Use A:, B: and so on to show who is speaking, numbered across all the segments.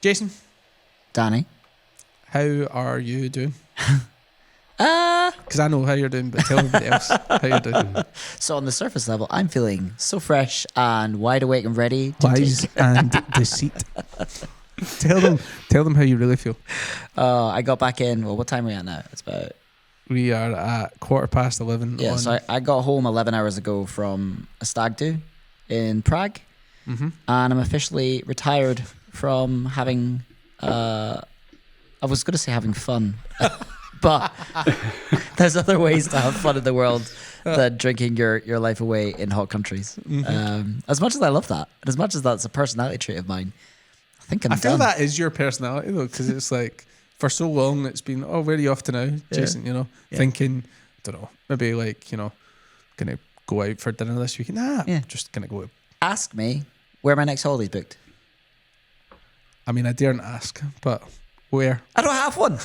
A: Jason.
B: Danny.
A: How are you doing? Because I know how you're doing, but tell everybody else how you're doing.
B: So on the surface level, I'm feeling so fresh and wide awake and ready to
A: Wise and deceit. Tell them how you really feel.
B: I got back in. Well, what time are we at now? It's about.
A: We are at 11:15.
B: Yeah, so I got home 11 hours ago from a stag do in Prague, and I'm officially retired from having. I was going to say having fun, but there's other ways to have fun in the world than drinking your life away in hot countries. As much as I love that, and as much as that's a personality trait of mine, I
A: feel that is your personality though, because it's like for so long it's been, oh, where are you off to now, Jason? You know, thinking, I don't know, maybe like, you know, gonna go out for dinner this weekend. Just gonna go out.
B: Ask me where my next holiday's booked.
A: I mean, I daren't ask, but where?
B: I don't have one.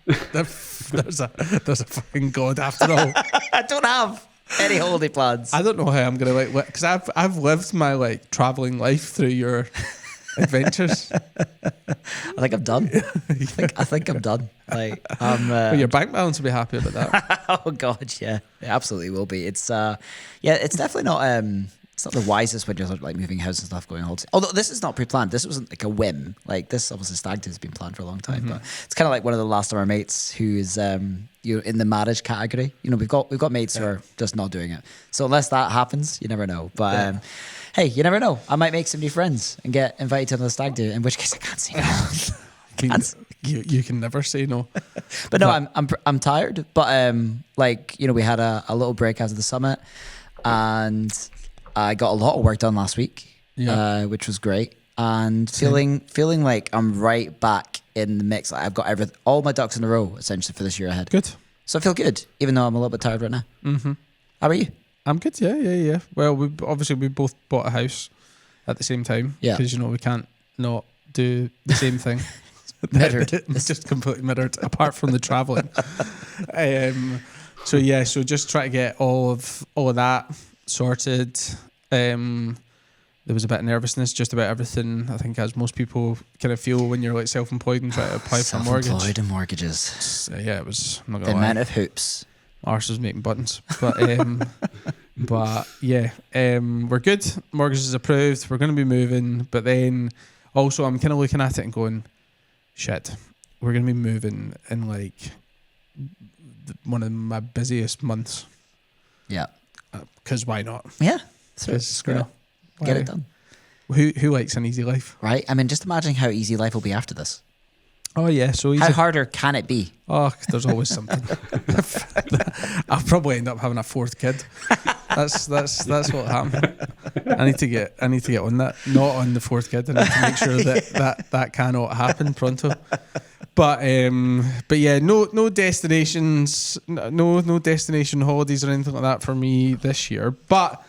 A: There's a fucking God after all.
B: I don't have any holiday plans.
A: I don't know how I'm gonna because I've lived my like traveling life through your adventures.
B: I think I'm done. I think I'm done. Like
A: well, your bank balance will be happy about that.
B: Oh God, yeah, it absolutely will be. It's it's definitely not. It's not the wisest when you're like moving house and stuff, going on holiday. Although this is not pre-planned. This wasn't like a whim. Like this, obviously, stag do has been planned for a long time. But it's kind of like one of the last of our mates who is in the marriage category. You know, we've got mates who are just not doing it. So unless that happens, you never know. But hey, you never know. I might make some new friends and get invited to another stag do. In which case, I can't say no.
A: You can never say no.
B: But no, I'm tired. But like, you know, we had a little break after the summit, and I got a lot of work done last week, which was great, and feeling like I'm right back in the mix. Like I've got all my ducks in a row essentially for this year ahead.
A: Good.
B: So I feel good, even though I'm a little bit tired right now. How about you?
A: I'm good. Yeah. Well, we both bought a house at the same time.
B: Yeah.
A: Because, you know, we can't not do the same thing.
B: Mirrored.
A: It's just completely mirrored, apart from the traveling. So just try to get all of that sorted. There was a bit of nervousness just about everything, I think, as most people kind of feel when you're like self-employed and try to apply for a mortgage.
B: Self-employed and mortgages.
A: So, it was, I'm not
B: the
A: gonna lie,
B: amount of hoops.
A: Arse was making buttons. But we're good. Mortgage is approved. We're going to be moving. But then also I'm kind of looking at it and going, shit, we're going to be moving in like one of my busiest months.
B: Yeah.
A: Because why not?
B: Yeah. Screw it. Get it done.
A: Who likes an easy life?
B: Right? I mean, just imagine how easy life will be after this.
A: Oh yeah, so easy.
B: How harder can it be?
A: Oh, there's always something. I'll probably end up having a fourth kid. That's what'll happen. I need to get on that. Not on the fourth kid. I need to make sure that cannot happen pronto. But yeah, no destinations, no destination holidays or anything like that for me this year. But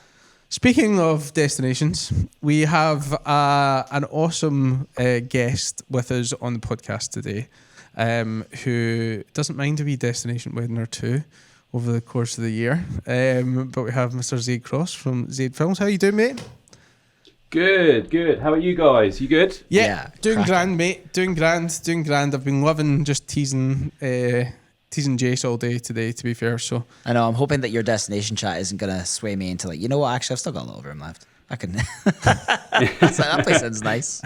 A: speaking of destinations, we have an awesome guest with us on the podcast today, who doesn't mind a wee destination wedding or two over the course of the year. But we have Mr. Zade Cross from Zade Films. How you doing, mate?
C: Good. How are you guys? You good?
A: Yeah, doing grand, mate. Doing grand. I've been loving just teasing Jace all day today, to be fair. So
B: I know, I'm hoping that your destination chat isn't going to sway me into like, you know what, actually I've still got a little room left. I can. So that place sounds nice.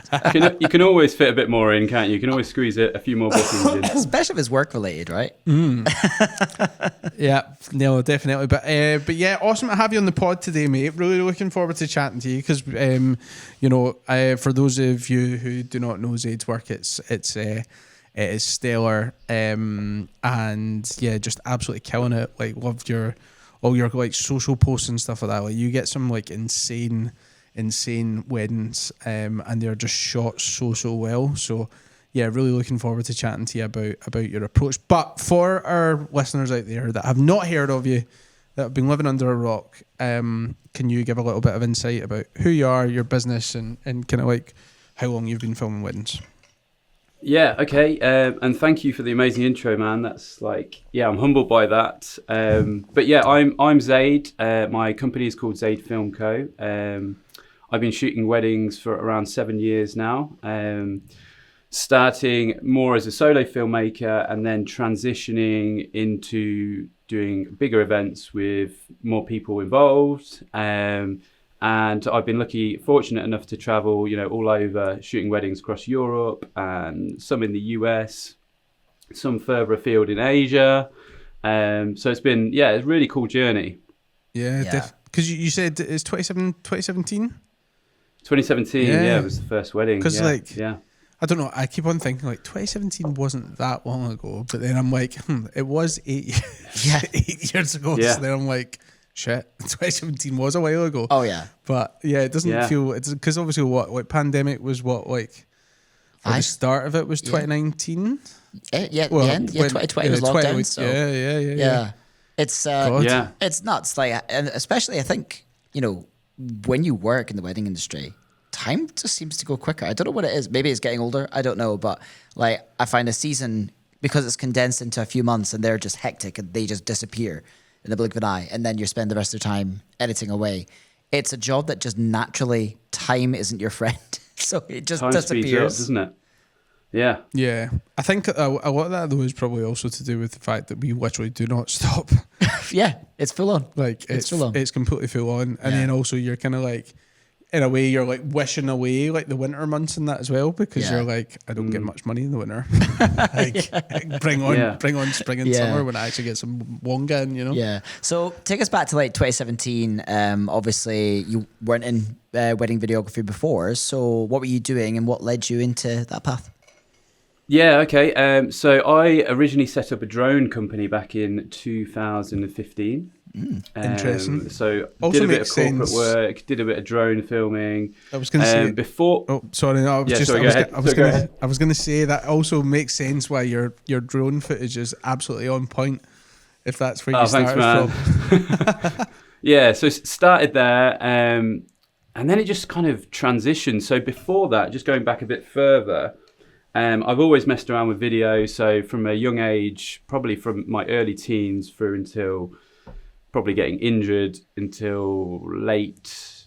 C: You can always fit a bit more in, can't you? You can always squeeze a few more bookings in.
B: Especially if it's work related, right?
A: Yeah, no, definitely. But yeah, awesome to have you on the pod today, mate. Really looking forward to chatting to you because, for those of you who do not know Zade's work, it is stellar, and yeah, just absolutely killing it. Like, loved all your like social posts and stuff like that. Like, you get some like insane weddings, and they're just shot so well. So yeah, really looking forward to chatting to you about your approach. But for our listeners out there that have not heard of you, that have been living under a rock, can you give a little bit of insight about who you are, your business, and kind of like how long you've been filming weddings?
C: Yeah, okay. And thank you for the amazing intro, man. That's like, yeah, I'm humbled by that. But yeah, I'm Zade. My company is called Zade Film Co. I've been shooting weddings for around 7 years now. Starting more as a solo filmmaker and then transitioning into doing bigger events with more people involved. And I've been fortunate enough to travel, all over, shooting weddings across Europe and some in the US, some further afield in Asia. So it's been, it's a really cool journey.
A: Yeah. Because you said it's 2017?
C: 2017, it was the first wedding.
A: Because I don't know, I keep on thinking like 2017 wasn't that long ago, but then I'm like, it was 8 years ago.
C: Yeah.
A: So then I'm like, shit, 2017 was a while ago.
B: Oh yeah.
A: But yeah, it doesn't feel, it's because obviously pandemic was the start of it was 2019.
B: The end. 2020 was lockdown. So. Yeah. It's it's nuts. Like, and especially I think, when you work in the wedding industry, time just seems to go quicker. I don't know what it is. Maybe it's getting older. I don't know. But like, I find a season, because it's condensed into a few months and they're just hectic and they just disappear in the blink of an eye. And then you spend the rest of the time editing away. It's a job that just naturally, time isn't your friend. So it just
C: time
B: disappears.
C: Speeds up, doesn't it? Yeah.
A: Yeah. I think a lot of that though is probably also to do with the fact that we literally do not stop.
B: Yeah. It's full on.
A: Like it's
B: full on.
A: It's completely full on. And then also you're kind of like, in a way, you're like wishing away like the winter months and that as well, because you're like, I don't get much money in the winter. Bring on spring and summer when I actually get some wonga in,
B: Yeah. So take us back to like 2017. Obviously, you weren't in wedding videography before. So what were you doing and what led you into that path?
C: Yeah, okay. So I originally set up a drone company back in 2015.
A: Interesting.
C: So
A: also
C: did a bit of corporate
A: sense.
C: Work, did a bit of drone filming.
A: I was going to say
C: before.
A: Oh, sorry. No, I was going to say that also makes sense why your drone footage is absolutely on point. If that's where you started from.
C: Yeah. So started there, and then it just kind of transitioned. So before that, just going back a bit further. I've always messed around with video. So from a young age, probably from my early teens through until probably getting injured until late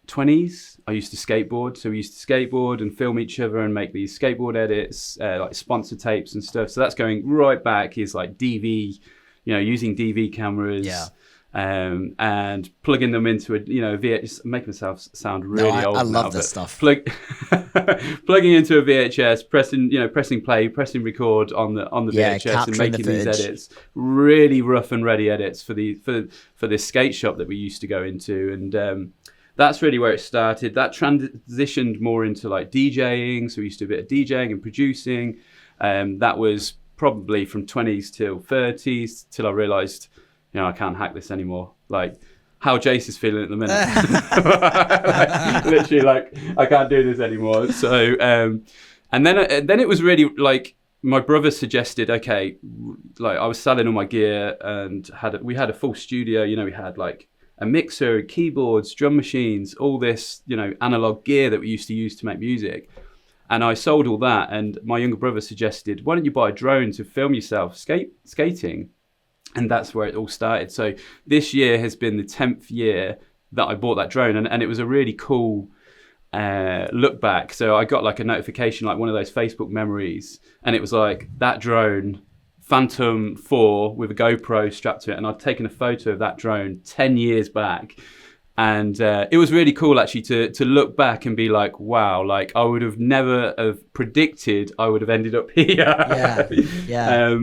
C: 20s, I used to skateboard. So we used to skateboard and film each other and make these skateboard edits, like sponsor tapes and stuff. So that's going right back is like DV, using DV cameras.
B: Yeah.
C: And plugging them into a VHS, make myself sound really old.
B: I love this stuff.
C: Plugging into a VHS, pressing play, pressing record on the VHS, and making these edits, really rough and ready edits for this skate shop that we used to go into, and that's really where it started. That transitioned more into like DJing, so we used to do a bit of DJing and producing. That was probably from 20s till 30s till I realised. I can't hack this anymore. Like how Jace is feeling at the minute. Literally, like I can't do this anymore. So, and then it was really like my brother suggested. Okay, like I was selling all my gear and we had a full studio. We had like a mixer, keyboards, drum machines, all this analog gear that we used to use to make music. And I sold all that. And my younger brother suggested, why don't you buy a drone to film yourself skating? And that's where it all started. So this year has been the 10th year that I bought that drone. And it was a really cool look back. So I got like a notification, like one of those Facebook memories. And it was like that drone, Phantom 4 with a GoPro strapped to it. And I'd taken a photo of that drone 10 years back. And it was really cool actually to look back and be like, wow, like I would have never have predicted I would have ended up here.
B: Yeah.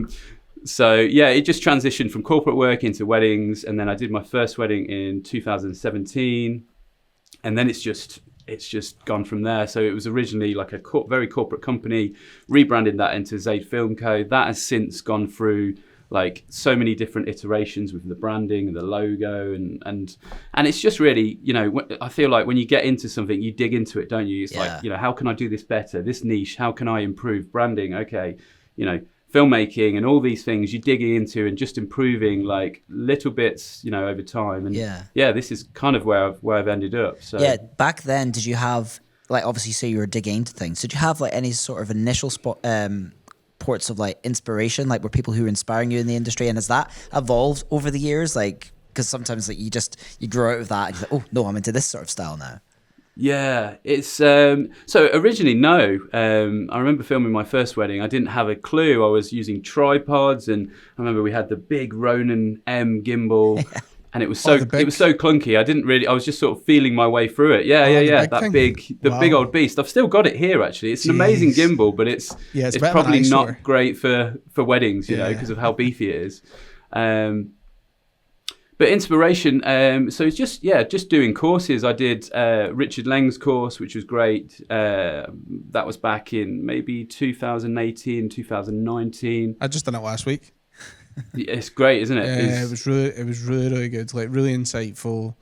C: So yeah, it just transitioned from corporate work into weddings, and then I did my first wedding in 2017, and then it's just gone from there. So it was originally like a very corporate company, rebranded that into Zade Film Co. That has since gone through like so many different iterations with the branding and the logo, and it's just really, I feel like when you get into something, you dig into it, don't you? It's like, how can I do this better? This niche, how can I improve branding? Okay, filmmaking and all these things you're digging into and just improving like little bits, over time. And this is kind of where I've ended up. So
B: back then, did you have like, obviously, so you were digging into things. Did you have like any sort of initial ports of like inspiration, like were people who were inspiring you in the industry, and has that evolved over the years? Like, because sometimes like you grow out of that and you're like, oh no, I'm into this sort of style now.
C: Yeah, it's so originally no. I remember filming my first wedding. I didn't have a clue. I was using tripods, and I remember we had the big Ronin-M gimbal, and it was so clunky. I was just sort of feeling my way through it. Yeah. That big old beast. I've still got it here actually. It's an amazing gimbal, but it's probably not great for weddings, you know, because of how beefy it is. But inspiration, so it's just doing courses. I did Richard Lang's course, which was great. That was back in maybe 2018, 2019.
A: I just done it last week.
C: It's great, isn't it?
A: Yeah, it was really good. Like really insightful.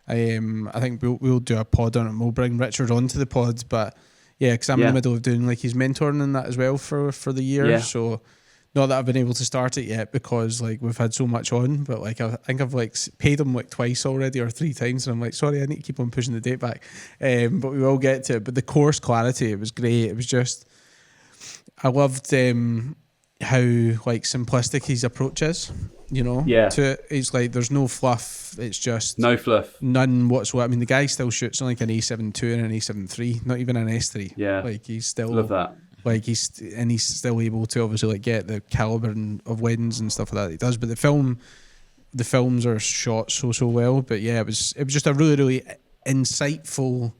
A: I think we'll do a pod on it. And we'll bring Richard onto the pod, but yeah, because I'm in the middle of doing like his mentoring and that as well for the year. Yeah. So. Not that I've been able to start it yet because like we've had so much on, but like I think I've like paid him like twice already or 3 times, and I'm like, sorry, I need to keep on pushing the date back. But we will get to it. But the course clarity, it was great. It was just, I loved how like simplistic his approach is. You know, to it. It's like there's no fluff. It's just
C: no fluff,
A: none whatsoever. I mean, the guy still shoots on like an A7 II and an A7 III, not even an S3.
C: Yeah,
A: like he's still
C: love that.
A: Like he's still able to obviously like get the caliber of weddings and stuff like that he does. But the films are shot so well. But yeah, it was just a really insightful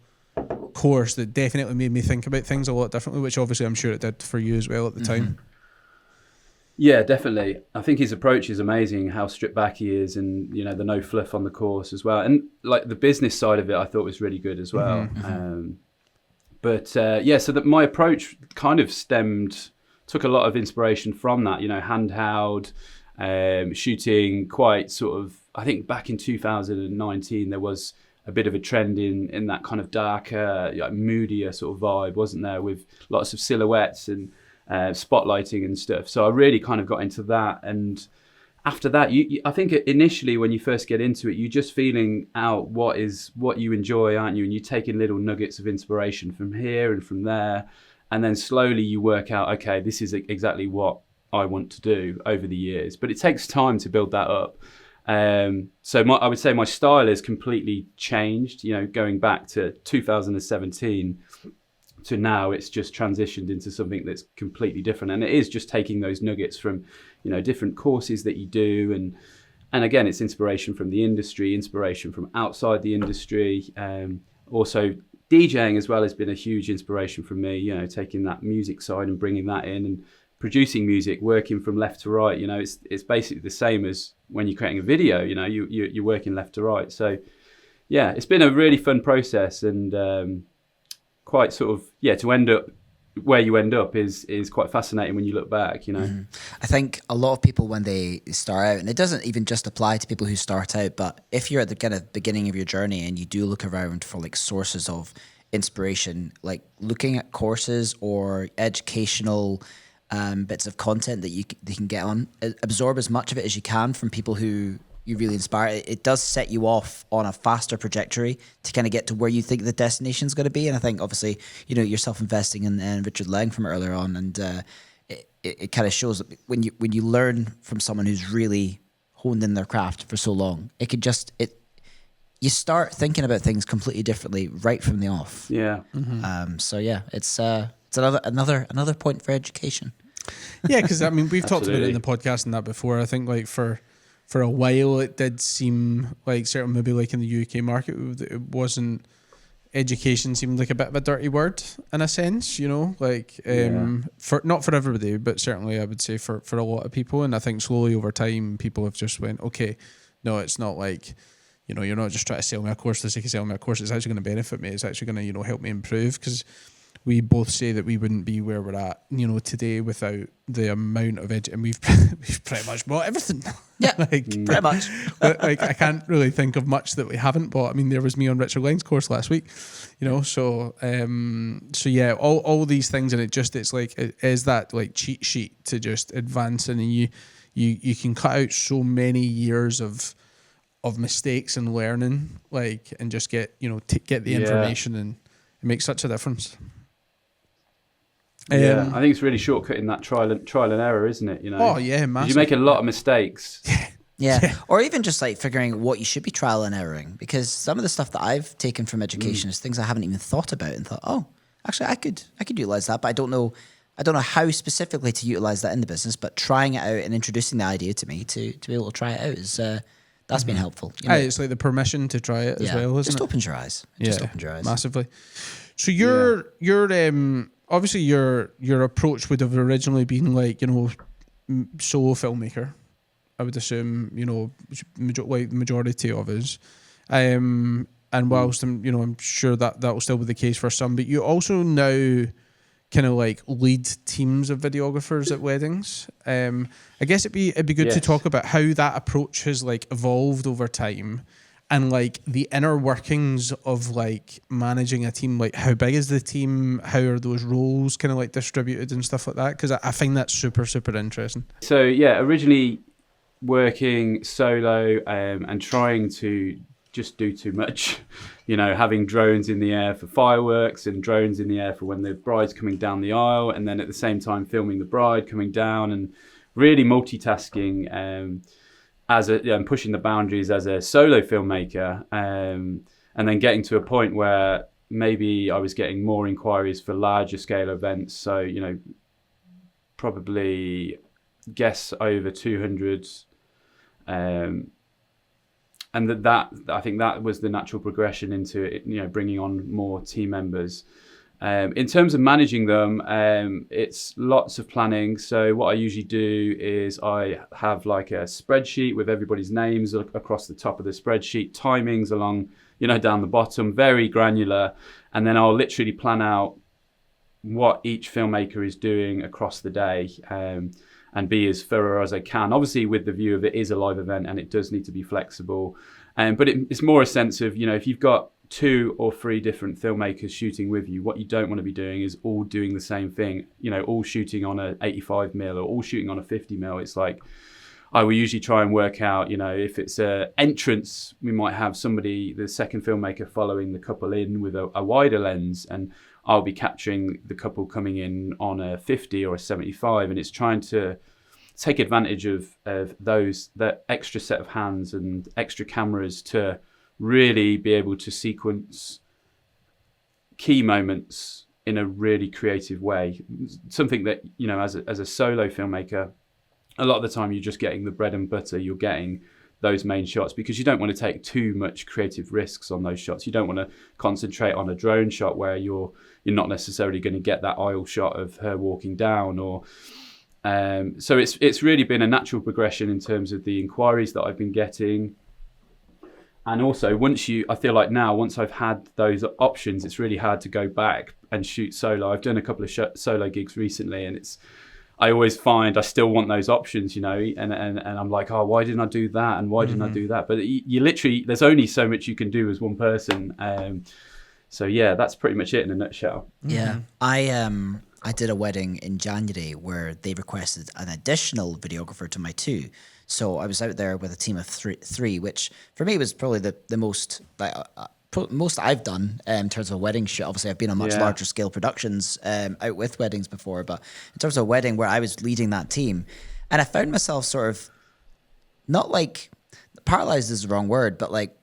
A: course that definitely made me think about things a lot differently, which obviously I'm sure it did for you as well at the time.
C: Yeah, definitely. I think his approach is amazing, how stripped back he is, and you know the no fluff on the course as well, and like the business side of it I thought was really good as well. So that my approach kind of took a lot of inspiration from that, you know, handheld, shooting quite sort of, I think back in 2019, there was a bit of a trend in that kind of darker, like moodier sort of vibe, wasn't there, with lots of silhouettes and spotlighting and stuff. So I really kind of got into that. And after that, I think initially when you first get into it, you're just feeling out what you enjoy, aren't you? And you're taking little nuggets of inspiration from here and from there. And then slowly you work out, okay, this is exactly what I want to do over the years. But it takes time to build that up. So I would say my style has completely changed, you know, going back to 2017 to now. It's just transitioned into something that's completely different. And it is just taking those nuggets from, you know, different courses that you do. And again, it's inspiration from the industry, inspiration from outside the industry. Also DJing as well has been a huge inspiration for me, you know, taking that music side and bringing that in, and producing music, working from left to right. You know, it's basically the same as when you're creating a video, you know, you're working left to right. So yeah, it's been a really fun process, and quite sort of, to end up where you end up is quite fascinating when you look back, you know.
B: I think a lot of people when they start out, and it doesn't even just apply to people who start out, but if you're at the kind of beginning of your journey and you do look around for like sources of inspiration, like looking at courses or educational bits of content that you can get on, absorb as much of it as you can from people who you really inspire. It does set you off on a faster trajectory to kind of get to where you think the destination is going to be. And I think obviously, you know, yourself investing in Richard Lang from earlier on, and it kind of shows that when you learn from someone who's really honed in their craft for so long, you start thinking about things completely differently right from the off.
C: Yeah.
B: So yeah, it's another point for education.
A: Yeah, because I mean we've talked about it in the podcast and that before. I think like for a while it did seem like, certainly maybe like in the UK market, it wasn't, education seemed like a bit of a dirty word in a sense, you know, like for not for everybody, but certainly I would say for a lot of people. And I think slowly over time people have just went, okay, no, it's not like, you know, you're not just trying to sell me a course for the sake of selling me a course. It's actually going to benefit me. It's actually going to, you know, help me improve, because we both say that we wouldn't be where we're at, you know, today without the amount of and we've pretty much bought everything.
B: Yeah, pretty much.
A: Like I can't really think of much that we haven't bought. I mean, there was me on Richard Lang's course last week, you know. So yeah, all these things, and it's like it is that like cheat sheet to just advance, and you can cut out so many years of mistakes and learning, like, and just get, you know, get the information, and it makes such a difference.
C: I think it's really shortcutting that trial and error, isn't it? You know.
A: Oh yeah, massive.
C: You make a lot of mistakes,
B: Yeah. Or even just like figuring what you should be trial and erroring, because some of the stuff that I've taken from education is things I haven't even thought about and thought, oh, actually I could utilize that, but I don't know how specifically to utilize that in the business, but trying it out and introducing the idea to me to be able to try it out is that's been helpful. You know?
A: It's like the permission to try it as well, isn't
B: just
A: it?
B: opens your eyes. It just opens your eyes.
A: Massively. So your obviously your approach would have originally been like, you know, solo filmmaker. I would assume, you know, like the majority of us. And whilst I'm sure that will still be the case for some, but you also now kind of like lead teams of videographers at weddings. I guess it'd be good to talk about how that approach has like evolved over time, and like the inner workings of like managing a team. Like, how big is the team? How are those roles kind of like distributed and stuff like that? Because I find that super, super interesting.
C: So yeah, originally working solo and trying to just do too much, you know, having drones in the air for fireworks and drones in the air for when the bride's coming down the aisle, and then at the same time filming the bride coming down, and really multitasking and pushing the boundaries as a solo filmmaker, and then getting to a point where maybe I was getting more inquiries for larger scale events. So, you know, probably guests over 200, and that I think that was the natural progression into it, you know, bringing on more team members. In terms of managing them, it's lots of planning. So what I usually do is I have like a spreadsheet with everybody's names across the top of the spreadsheet, timings along, you know, down the bottom, very granular, and then I'll literally plan out what each filmmaker is doing across the day. And be as thorough as I can, obviously with the view of it is a live event and it does need to be flexible. But it's more a sense of, you know, if you've got 2 or 3 different filmmakers shooting with you, what you don't want to be doing is all doing the same thing, you know, all shooting on a 85mm or all shooting on a 50mm. It's like, I will usually try and work out, you know, if it's a entrance, we might have somebody, the second filmmaker, following the couple in with a wider lens, and I'll be capturing the couple coming in on a 50 or a 75, and it's trying to take advantage of that extra set of hands and extra cameras to really be able to sequence key moments in a really creative way. Something that, you know, as a solo filmmaker, a lot of the time you're just getting the bread and butter, you're getting those main shots, because you don't want to take too much creative risks on those shots. You don't want to concentrate on a drone shot where you're not necessarily going to get that aisle shot of her walking down, or so it's really been a natural progression in terms of the inquiries that I've been getting. And also I feel like now, once I've had those options, it's really hard to go back and shoot solo. I've done a couple of solo gigs recently, and I always find I still want those options, you know, and I'm like, oh, why didn't I do that? And why didn't I do that? But you literally, there's only so much you can do as one person. So yeah, that's pretty much it in a nutshell.
B: Yeah. I did a wedding in January where they requested an additional videographer to my 2. So I was out there with a team of three, which for me was probably the most most I've done in terms of a wedding shoot. Obviously, I've been on much larger scale productions out with weddings before, but in terms of a wedding where I was leading that team, and I found myself sort of not like paralyzed is the wrong word, but like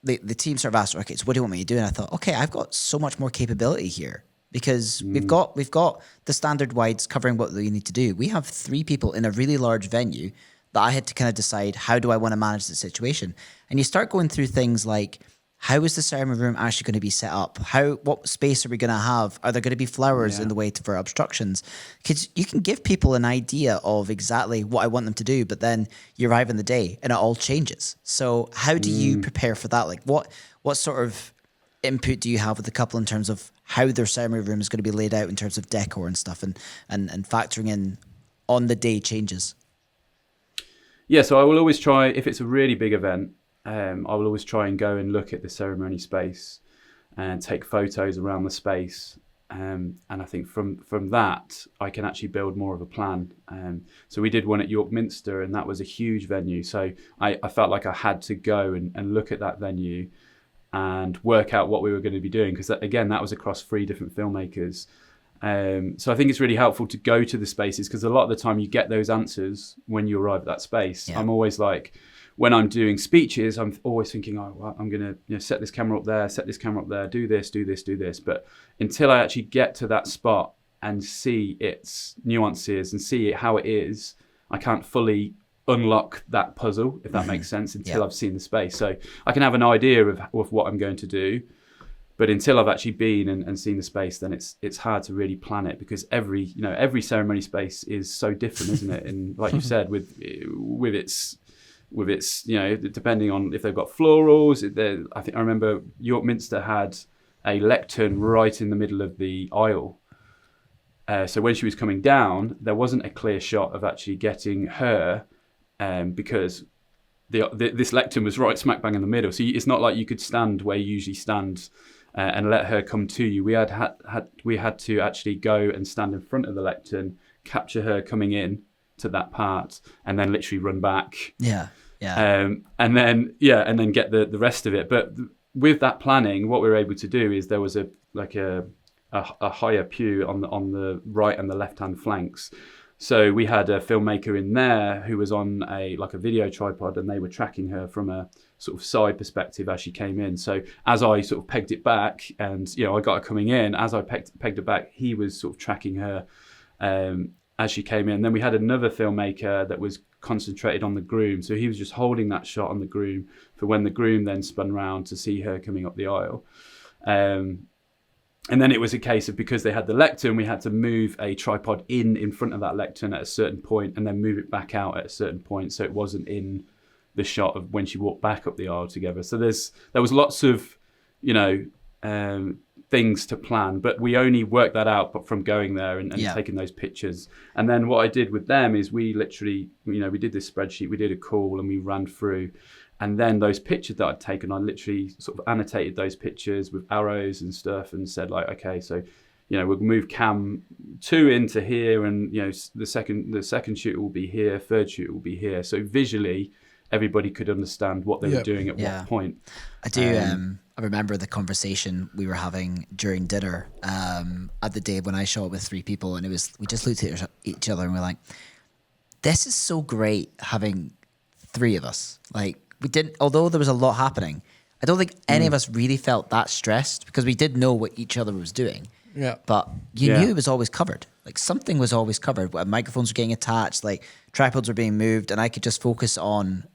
B: the team sort of asked, okay, so what do you want me to do? And I thought, okay, I've got so much more capability here, because we've got the standard wides covering what we need to do. We have 3 people in a really large venue that I had to kind of decide, how do I want to manage the situation? And you start going through things like, how is the ceremony room actually going to be set up? What space are we going to have? Are there going to be flowers in the way for obstructions? Because you can give people an idea of exactly what I want them to do, but then you arrive in the day and it all changes. So how do you prepare for that? Like what sort of input do you have with the couple in terms of how their ceremony room is going to be laid out in terms of decor and stuff, and factoring in on the day changes?
C: Yeah, so I will always try, if it's a really big event, I will always try and go and look at the ceremony space and take photos around the space. And I think from that, I can actually build more of a plan. So we did one at York Minster, and that was a huge venue. So I felt like I had to go and look at that venue and work out what we were going to be doing, because again, that was across 3 different filmmakers. So I think it's really helpful to go to the spaces, because a lot of the time you get those answers when you arrive at that space. Yeah. I'm always like, when I'm doing speeches, I'm always thinking, oh, well, I'm going to set this camera up there, do this. But until I actually get to that spot and see its nuances and see it how it is, I can't fully unlock that puzzle, if that makes sense, until I've seen the space. So I can have an idea of what I'm going to do, but until I've actually been and seen the space, then it's hard to really plan it, because every ceremony space is so different, isn't it? And like you said, with its depending on if they've got florals. I think I remember York Minster had a lectern right in the middle of the aisle. So when she was coming down, there wasn't a clear shot of actually getting her, because this lectern was right smack bang in the middle. So it's not like you could stand where you usually stand and let her come to you. We had to actually go and stand in front of the lectern, capture her coming in to that part, and then literally run back. And then get the rest of it. But with that planning, what we were able to do is there was a higher pew on the right and the left hand flanks. So we had a filmmaker in there who was on a video tripod, and they were tracking her from a sort of side perspective as she came in. So as I sort of pegged it back, and I got her coming in, as I pegged it back, he was sort of tracking her as she came in. Then we had another filmmaker that was concentrated on the groom, so he was just holding that shot on the groom for when the groom then spun round to see her coming up the aisle. And then it was a case of, because they had the lectern, we had to move a tripod in front of that lectern at a certain point, and then move it back out at a certain point, so it wasn't in the shot of when she walked back up the aisle together. So there was lots of things to plan, but we only worked that out from going there and taking those pictures. And then what I did with them is we literally, we did this spreadsheet, we did a call, and we ran through. And then those pictures that I'd taken, I literally sort of annotated those pictures with arrows and stuff, and said okay, so we'll move cam 2 into here, and the second shoot will be here, third shoot will be here. So visually, everybody could understand what they were doing at what point.
B: I do. I remember the conversation we were having during dinner at the day when I shot with 3 people, and we just looked at each other and we're like, "This is so great having 3 of us." We didn't, although there was a lot happening, I don't think any of us really felt that stressed, because we did know what each other was doing. Yeah. But you knew it was always covered. Something was always covered. Microphones were getting attached, tripods were being moved, and I could just focus on,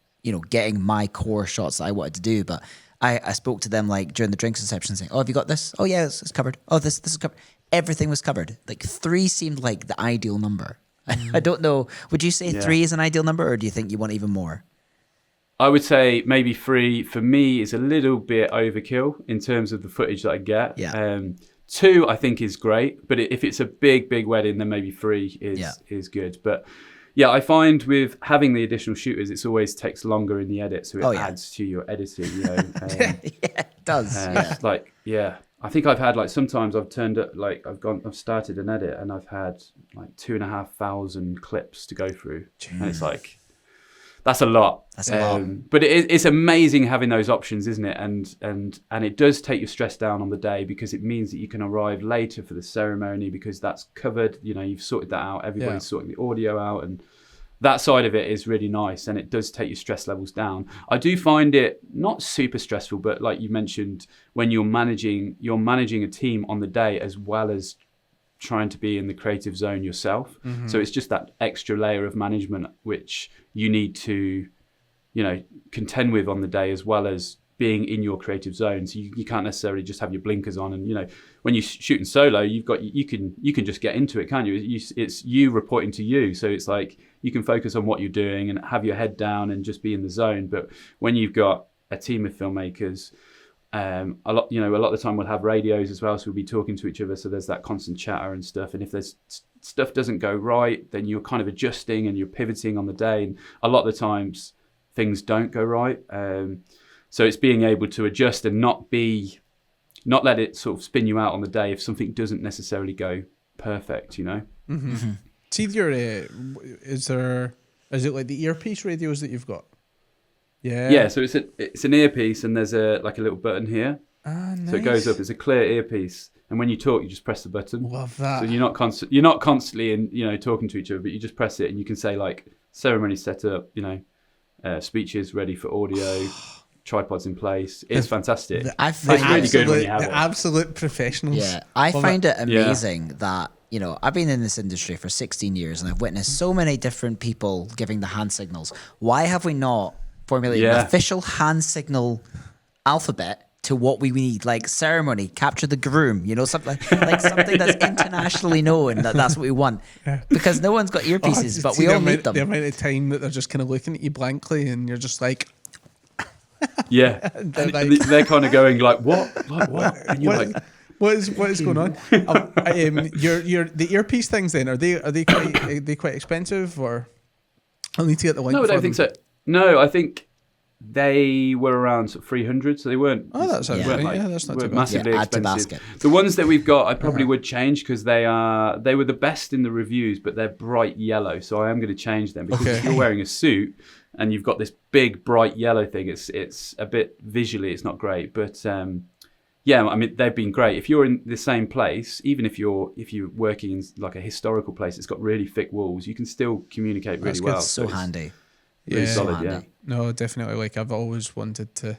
B: getting my core shots that I wanted to do. But I spoke to them during the drinks reception, saying, "Oh, have you got this? Oh yeah, it's covered. Oh, this is covered." Everything was covered. 3 seemed like the ideal number. I don't know. Would you say 3 is an ideal number, or do you think you want even more?
C: I would say maybe 3 for me is a little bit overkill in terms of the footage that I get. 2 I think is great, but if it's a big wedding, then maybe 3 is good. But I find with having the additional shooters, it always takes longer in the edit, so it adds to your editing.
B: It does.
C: I think I've had sometimes I've turned up I've started an edit and I've had 2,500 clips to go through, and it's that's a lot.
B: That's a lot.
C: But it's amazing having those options, isn't it? And it does take your stress down on the day, because it means that you can arrive later for the ceremony, because that's covered. You've sorted that out. Everybody's sorting the audio out, and that side of it is really nice. And it does take your stress levels down. I do find it not super stressful, but like you mentioned, when you're managing a team on the day as well as trying to be in the creative zone yourself. So it's just that extra layer of management which you need to contend with on the day, as well as being in your creative zone. So you can't necessarily just have your blinkers on, and when you're shooting solo, you can just get into it, can't you? It's you reporting to you, so it's you can focus on what you're doing and have your head down and just be in the zone. But when you've got a team of filmmakers, a lot of the time we'll have radios as well, so we'll be talking to each other, so there's that constant chatter and stuff. And if there's stuff doesn't go right, then you're kind of adjusting and you're pivoting on the day, and a lot of the times things don't go right. So it's being able to adjust and not let it sort of spin you out on the day if something doesn't necessarily go perfect.
A: See, is it like the earpiece radios that you've got?
C: Yeah, so it's an earpiece, and there's a little button here.
A: Nice.
C: So it goes up. It's a clear earpiece, and when you talk, you just press the button.
A: Love that.
C: So you're not constantly talking to each other, but you just press it, and you can say ceremony set up, speeches ready for audio, tripods in place. It's fantastic.
B: I
C: It's
B: find
C: really good when you
A: the
C: have it.
A: absolute professionals.
B: Yeah, I
A: Love
B: find
A: it.
B: it amazing that, you know, I've been in this industry for 16 years and I've witnessed so many different people giving the hand signals. Why have we not formulated an
C: Yeah.
B: official hand signal alphabet to what we need? Like ceremony, capture the groom, you know, something like something that's internationally known that's what we want. Because no one's got earpieces,
A: just
B: but
A: see
B: we
A: the
B: all
A: amount-
B: need them.
A: The amount of time that they're just kind of looking at you blankly, and you're just like,
C: Yeah,
A: They're
C: and
A: like-
C: they're kind of going like, what, like what? And you're
A: what,
C: like,
A: what is going on? Your the earpiece things then are they quite expensive, or I'll need to get the link.
C: no, I
A: for
C: don't think
A: them.
C: so. No, I think they were around sort of 300, so they weren't.
A: Oh, that sounds
C: they weren't,
A: right. Yeah, that's not
C: weren't
A: too bad.
C: massively
B: Yeah, add to
C: expensive.
B: basket.
C: The ones that we've got, I probably would change because they were the best in the reviews, but they're bright yellow, so I am going to change them because
A: Okay.
C: if you're wearing a suit and you've got this big bright yellow thing, it's a bit visually, it's not great, but. Yeah, I mean they've been great. If you're in the same place, even if you're working in like a historical place, it's got really thick walls. You can still communicate really
A: That's good.
C: well.
B: It's so
C: it's
B: handy.
C: really
A: Yeah.
C: solid.
B: So
C: Yeah.
B: handy.
A: No, definitely. Like I've always wanted to,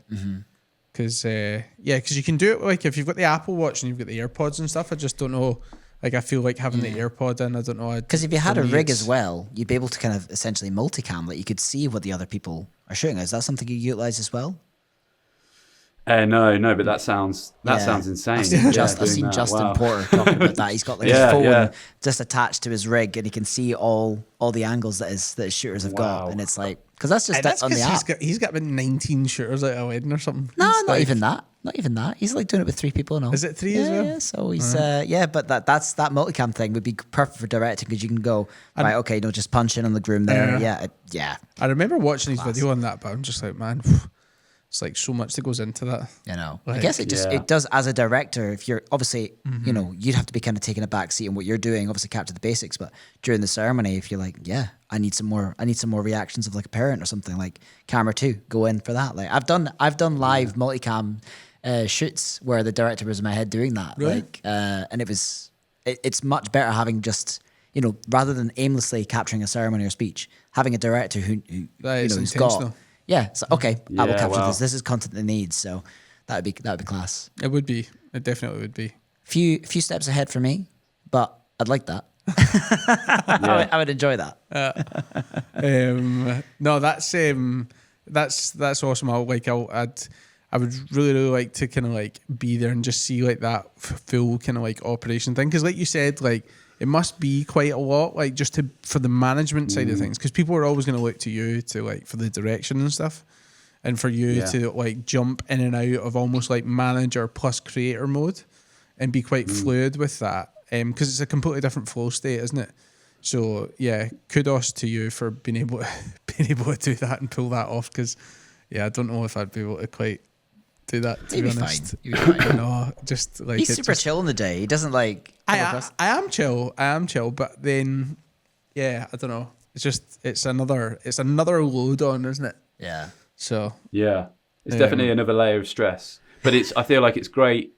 A: because because you can do it. Like if you've got the Apple Watch and you've got the AirPods and stuff, I just don't know. Like I feel like having the AirPod in, I don't know.
B: Because if you had
A: for
B: a
A: me,
B: rig
A: it's-
B: as well, you'd be able to kind of essentially multicam, like you could see what the other people are shooting. Is that something you utilize as well?
C: No, but that sounds
B: Yeah.
C: insane.
B: I've seen,
C: Yeah,
B: I've
C: doing
B: seen
C: that.
B: Justin
C: Wow.
B: Porter talking about that. He's got like
C: Yeah,
B: his phone
C: yeah.
B: just attached to his rig, and he can see all the angles that his shooters have
C: Wow.
B: got, and it's like because that's just
A: And that's
B: on the
A: 'cause
B: app.
A: he's got about 19 shooters at a wedding or something.
B: No,
A: It's
B: not
A: like-
B: even that. Not even that. He's like doing it with 3 people and all.
A: Is it 3 as well?
B: Yeah, so he's but that's that multicam thing would be perfect for directing because you can go right. Okay, no, just punch in on the groom there. Yeah.
A: I remember watching his video on that, but I'm just like, man, it's like so much that goes into that.
B: You know, I
A: Like,
B: guess it just
C: yeah.
B: it does as a director. If you're obviously, you know, you'd have to be kind of taking a back seat in what you're doing. Obviously, capture the basics, but during the ceremony, if you're like, yeah, I need some more reactions of like a parent or something, like camera 2, go in for that. Like I've done live multicam shoots where the director was in my head doing that.
A: Really?
B: Like, and it's much better having just, you know, rather than aimlessly capturing a ceremony or speech, having a director who
A: That
B: you
A: is
B: know, who's got.
A: intentional.
B: Yeah, so okay, I will
C: Yeah,
B: capture
C: wow.
B: this. This is content they need, so that would be class.
A: It would be. It definitely would be.
B: Few steps ahead for me, but I'd like that. I would enjoy that.
A: No, that's awesome. I would really like to kind of like be there and just see like that full kind of like operation thing. Because like you said, like it must be quite a lot, like just for the management side of things. Because people are always going to look to you to like for the direction and stuff, and for you
C: Yeah.
A: to like jump in and out of almost like manager plus creator mode, and be quite fluid with that. Because it's a completely different flow state, isn't it? So yeah, kudos to you for being able to do that and pull that off. Because yeah, I don't know if I'd be able to quite do that. To
B: You'd
A: be
B: be
A: honest,
B: fine. You'd be fine.
A: no, just like
B: He's
A: it
B: super
A: just-
B: chill in the day. He doesn't like. come
A: I
B: across-
A: am chill, but then yeah, I don't know. It's another load on, isn't it?
B: Yeah.
A: So
C: Yeah, it's definitely another layer of stress. But I feel like it's great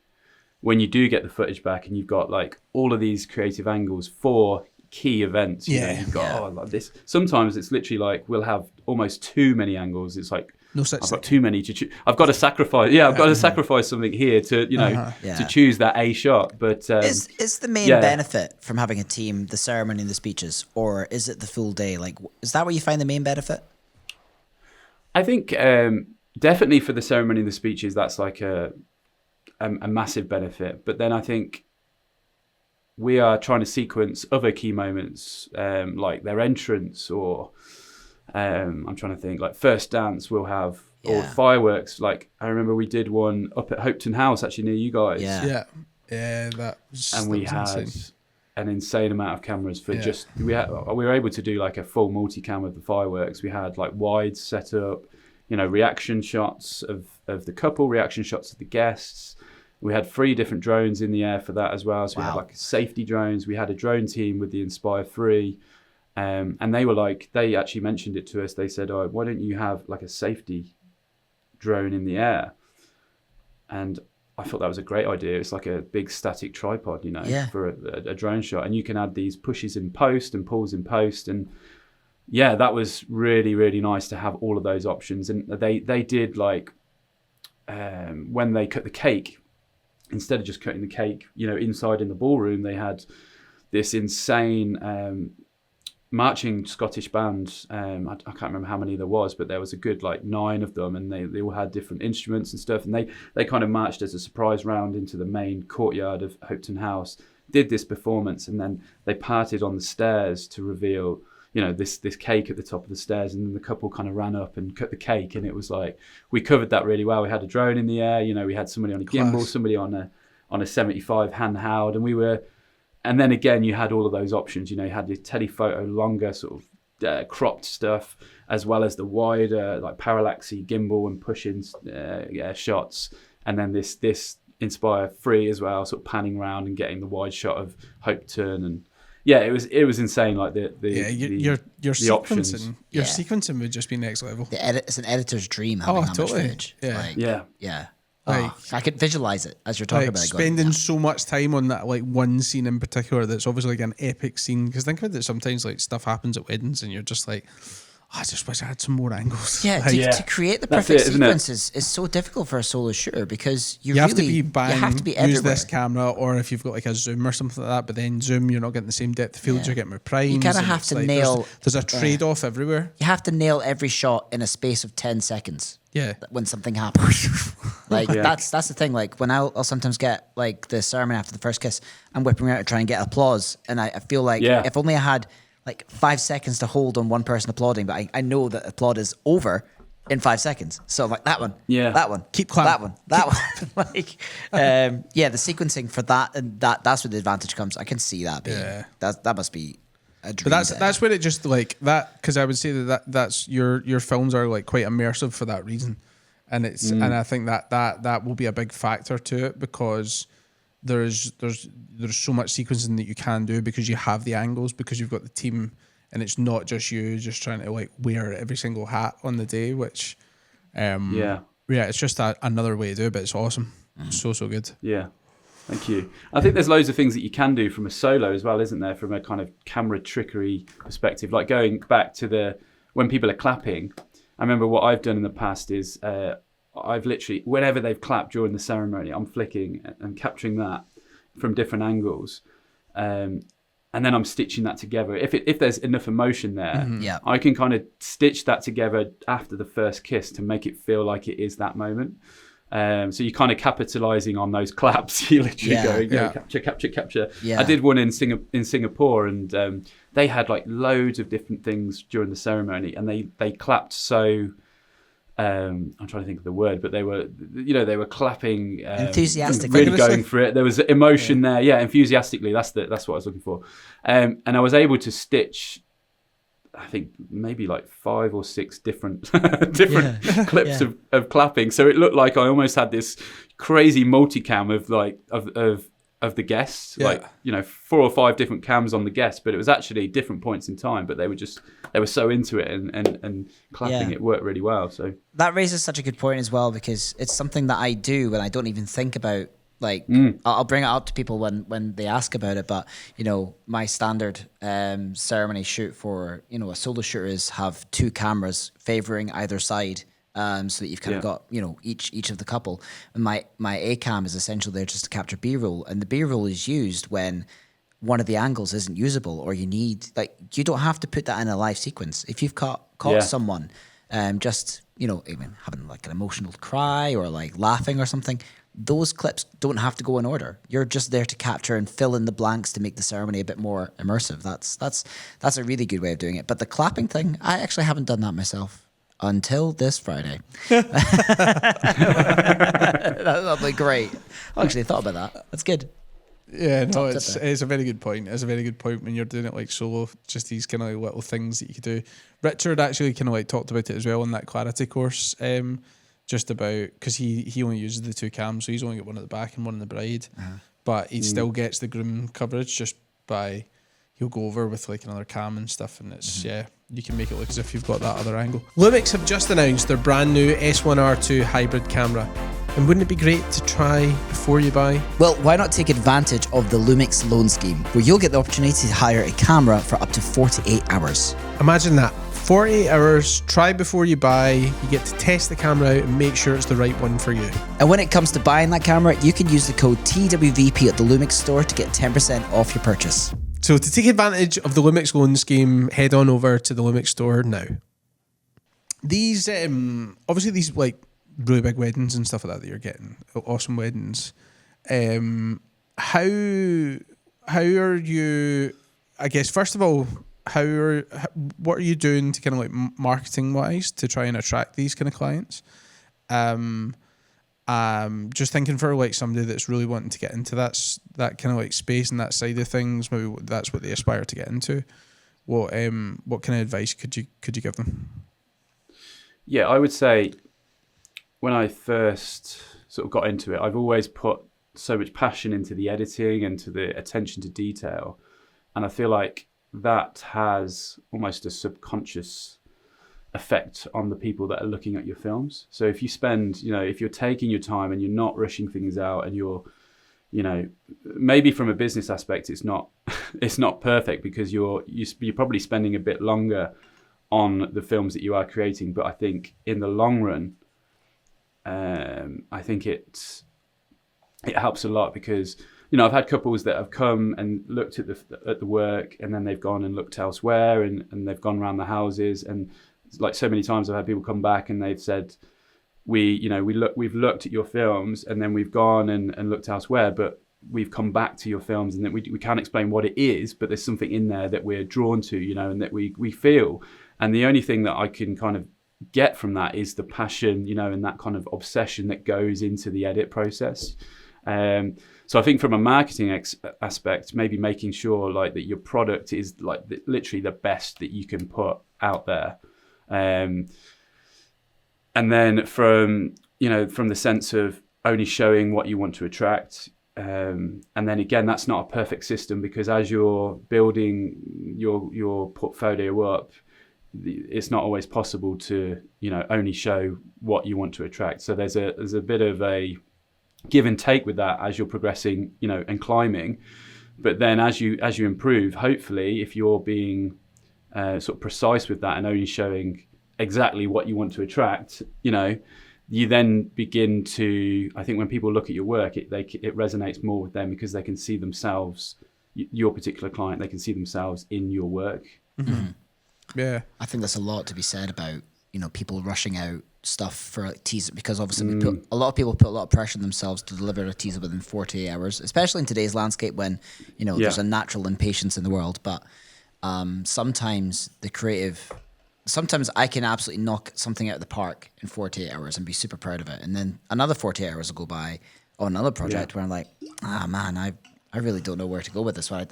C: when you do get the footage back and you've got like all of these creative angles for key events. You know,
A: Yeah.
C: you've got like this. Sometimes it's literally like we'll have almost too many angles. It's like
A: no such
C: I've
A: thing.
C: got too many to choose. I've got to sacrifice. Yeah, I've got to sacrifice something here to
B: Yeah.
C: to choose that A shot. But
B: Is the main
C: yeah.
B: benefit from having a team the ceremony and the speeches, or is it the full day? Like, is that where you find the main benefit?
C: I think definitely for the ceremony and the speeches, that's like a massive benefit. But then I think we are trying to sequence other key moments, like their entrance or I'm trying to think, like first dance we'll have, or
B: Yeah.
C: fireworks. Like I remember we did one up at Hopeton House, actually near you guys.
B: Yeah.
A: Yeah,
C: And we
A: that was
C: had
A: insane.
C: an insane amount of cameras for
A: Yeah.
C: just we were able to do like a full multicam of the fireworks. We had like wides set up, reaction shots of the couple, reaction shots of the guests. We had 3 different drones in the air for that as well. So we had
B: Wow.
C: like safety drones. We had a drone team with the Inspire 3. And they actually mentioned it to us. They said, "Oh, why don't you have like a safety drone in the air?" And I thought that was a great idea. It's like a big static tripod,
B: Yeah.
C: for a drone shot. And you can add these pushes in post and pulls in post. And yeah, that was really, really nice to have all of those options. And they did like, when they cut the cake, instead of just cutting the cake, you know, inside in the ballroom, they had this insane marching Scottish band. I can't remember how many there was, but there was a good like 9 of them, and they all had different instruments and stuff. And they kind of marched as a surprise round into the main courtyard of Hopetoun House, did this performance, and then they parted on the stairs to reveal, you know, this cake at the top of the stairs. And then the couple kind of ran up and cut the cake, and it was like, we covered that really well. We had a drone in the air, you know, we had somebody on a gimbal, somebody on a 75 handheld, and then again, you had all of those options. You know, you had your telephoto, longer sort of cropped stuff, as well as the wider like parallaxy gimbal and push-in shots, and then this Inspire 3 as well, sort of panning around and getting the wide shot of Hopetoun. And yeah, it was insane. Like your
A: sequencing, your sequencing would just be next level.
B: It's an editor's dream having that much footage.
A: Yeah.
B: I could visualize it as you're talking about it.
A: Spending so much time on that like one scene in particular that's obviously like an epic scene. Because think about it, sometimes like stuff happens at weddings and you're just like, I just wish I had some more angles.
B: Yeah, to create the perfect sequence is so difficult for a solo shooter, because you
A: have to be bang,
B: you have to be
A: use
B: everywhere.
A: this camera, or if you've got like a zoom or something like that, but then zoom, you're not getting the same depth of field, you're getting more primes.
B: You kind of have to
A: like,
B: nail...
A: There's a trade-off everywhere.
B: You have to nail every shot in a space of 10 seconds.
A: Yeah.
B: When something happens. That's the thing. Like when I'll sometimes get like the ceremony after the first kiss, I'm whipping around to try and get applause. And I feel like if only I had like 5 seconds to hold on one person applauding, but I know that applaud is over in 5 seconds. So I'm like, that one, that one,
A: keep clapping,
B: that one. Like, the sequencing for that, and that's where the advantage comes. I can see that being, that must be a dream.
A: But that's where it just like that, because I would say that's your films are like quite immersive for that reason. And it's and I think that will be a big factor to it, because there's so much sequencing that you can do, because you have the angles, because you've got the team, and it's not just you just trying to like wear every single hat on the day, which it's just another way to do it, but it's awesome. So good.
C: Yeah, thank you. I think there's loads of things that you can do from a solo as well, isn't there, from a kind of camera trickery perspective, like going back to when people are clapping. I remember what I've done in the past is I've literally, whenever they've clapped during the ceremony, I'm flicking and capturing that from different angles. And then I'm stitching that together. If there's enough emotion there, I can kind of stitch that together after the first kiss to make it feel like it is that moment. So you're kind of capitalizing on those claps. You're literally going, capture. Yeah. I did one in Singapore, and they had like loads of different things during the ceremony, and they clapped so... I'm trying to think of the word, but they were clapping
B: enthusiastically,
C: really going for it. There was emotion there, enthusiastically. That's what I was looking for, and I was able to stitch, I think maybe like 5 or 6 different clips of clapping. So it looked like I almost had this crazy multicam of the guests, like 4 or 5 different cams on the guests, but it was actually different points in time. But they were so into it and clapping. It worked really well. So
B: that raises such a good point as well, because it's something that I do and I don't even think about. Like I'll bring it up to people when they ask about it, but my standard ceremony shoot for a solo shooter is have 2 cameras favoring either side. So that you've kind of got each of the couple. And my A cam is essentially there just to capture B-roll, and the B-roll is used when one of the angles isn't usable, or you don't have to put that in a live sequence. If you've caught someone just even having like an emotional cry or like laughing or something, those clips don't have to go in order. You're just there to capture and fill in the blanks to make the ceremony a bit more immersive. That's a really good way of doing it. But the clapping thing, I actually haven't done that myself until this Friday. That'll be great. I actually thought about that. That's good.
A: Yeah, no, it's a very good point. It's a very good point when you're doing it like solo, just these kind of like little things that you could do. Richard actually kind of like talked about it as well in that clarity course, just about, because he only uses the 2 cams, so he's only got one at the back and one in the bride, but he still gets the groom coverage just by, he'll go over with like another cam and stuff, and it's you can make it look as if you've got that other angle. Lumix have just announced their brand new S1R2 hybrid camera. And wouldn't it be great to try before you buy?
B: Well, why not take advantage of the Lumix loan scheme, where you'll get the opportunity to hire a camera for up to 48 hours.
A: Imagine that. 48 hours, try before you buy, you get to test the camera out and make sure it's the right one for you.
B: And when it comes to buying that camera, you can use the code TWVP at the Lumix store to get 10% off your purchase.
A: So to take advantage of the Lumix loan scheme, head on over to the Lumix store now. These, obviously these like really big weddings and stuff like that you're getting, awesome weddings. How are you, I guess, first of all, what are you doing to kind of like marketing wise to try and attract these kind of clients? Just thinking for like somebody that's really wanting to get into that kind of like space and that side of things, maybe that's what they aspire to get into. What kind of advice could you give them?
C: Yeah, I would say when I first sort of got into it, I've always put so much passion into the editing and to the attention to detail, and I feel like that has almost a subconscious effect on the people that are looking at your films. So if you spend, if you're taking your time and you're not rushing things out, and you're, maybe from a business aspect, it's not perfect because you're probably spending a bit longer on the films that you are creating. But I think in the long run, I think it helps a lot because, I've had couples that have come and looked at the work, and then they've gone and looked elsewhere, and they've gone around the houses, and like so many times I've had people come back and they've said, we've looked at your films, and then we've gone and looked elsewhere, but we've come back to your films, and that we can't explain what it is, but there's something in there that we're drawn to, and that we feel. And the only thing that I can kind of get from that is the passion, and that kind of obsession that goes into the edit process. So I think from a marketing aspect, maybe making sure like that your product is like literally the best that you can put out there. And then from the sense of only showing what you want to attract. And then again, that's not a perfect system, because as you're building your portfolio up, it's not always possible to, only show what you want to attract. So there's a bit of a give and take with that as you're progressing, and climbing. But then as you improve, hopefully, if you're being sort of precise with that and only showing exactly what you want to attract, you then begin to, I think when people look at your work, it resonates more with them because they can see themselves, your particular client, they can see themselves in your work.
B: Mm-hmm.
A: Yeah.
B: I think there's a lot to be said about, people rushing out stuff for like teaser, because obviously a lot of people put a lot of pressure on themselves to deliver a teaser within 48 hours, especially in today's landscape when, there's a natural impatience in the world. But sometimes I can absolutely knock something out of the park in 48 hours and be super proud of it. And then another 48 hours will go by on another project where I'm like, man, I really don't know where to go with this one.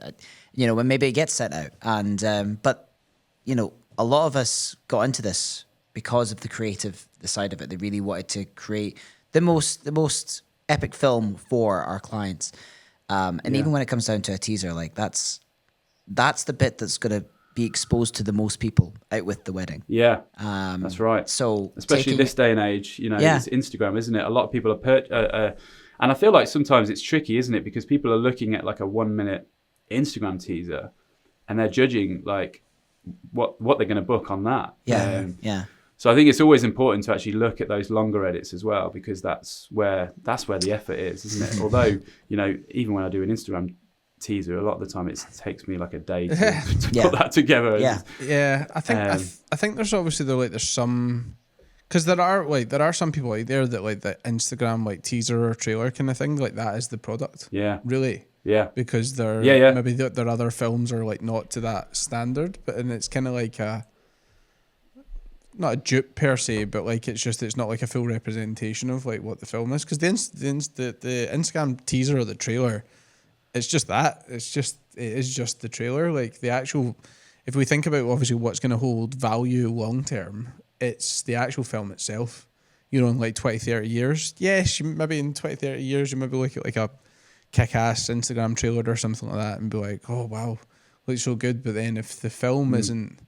B: When maybe it gets set out. And, but, a lot of us got into this because of the creative side of it. They really wanted to create the most epic film for our clients. Even when it comes down to a teaser, like that's the bit that's going to be exposed to the most people out with the wedding. Yeah,
C: that's right.
B: So
C: especially this day and age, it's Instagram, isn't it? A lot of people are and I feel like sometimes it's tricky, isn't it? Because people are looking at like a 1 minute Instagram teaser and they're judging like what they're going to book on that. So I think it's always important to actually look at those longer edits as well, because that's where the effort is, isn't it? Although, even when I do an Instagram teaser, a lot of the time it takes me like a day to put that together.
A: I think there's obviously there's some, because there are some people out there that like the Instagram like teaser or trailer kind of thing, like that is the product. Really. Because maybe their other films are like not to that standard, and it's kind of like not a dupe per se, but like it's not like a full representation of like what the film is, because the Instagram teaser or the trailer, it's just that. It is just the trailer. Like the actual, if we think about obviously what's going to hold value long term, it's the actual film itself. In like 20, 30 years. Yes, maybe in 20, 30 years, you maybe look at like a kick-ass Instagram trailer or something like that and be like, oh wow, looks so good. But then if the film isn't,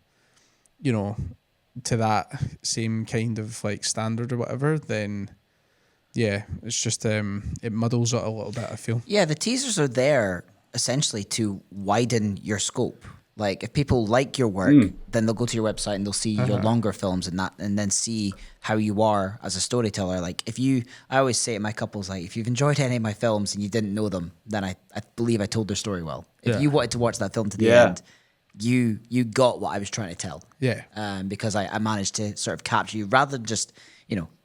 A: to that same kind of like standard or whatever, then Yeah, it's just it muddles it a little bit, I feel.
B: Yeah, the teasers are there essentially to widen your scope. Like if people like your work, then they'll go to your website and they'll see your longer films and then see how you are as a storyteller. Like I always say to my couples, like if you've enjoyed any of my films and you didn't know them, then I believe I told their story well. If you wanted to watch that film to the end, you got what I was trying to tell.
A: Yeah.
B: Because I managed to sort of capture you rather than just,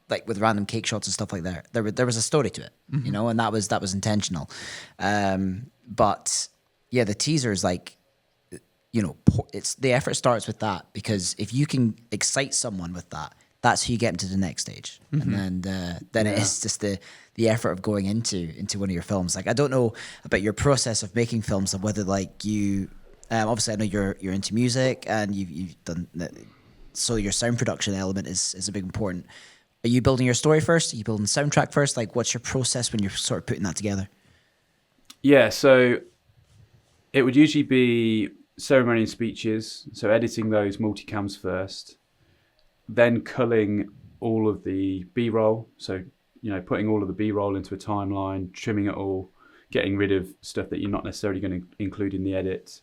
B: like with random cake shots and stuff like that. There was a story to it, and that was intentional. But yeah, the teaser is like, it's the effort starts with that, because if you can excite someone with that, that's how you get into the next stage. And then it is just the effort of going into one of your films. Like I don't know about your process of making films and whether like you obviously I know you're into music and you've done that, so your sound production element is a big important. Are you building your story first? Are you building the soundtrack first? Like what's your process when you're sort of putting that together?
C: Yeah, so it would usually be ceremony and speeches, so editing those multicams first, then culling all of the B-roll, so putting all of the B-roll into a timeline, trimming it all, getting rid of stuff that you're not necessarily going to include in the edit.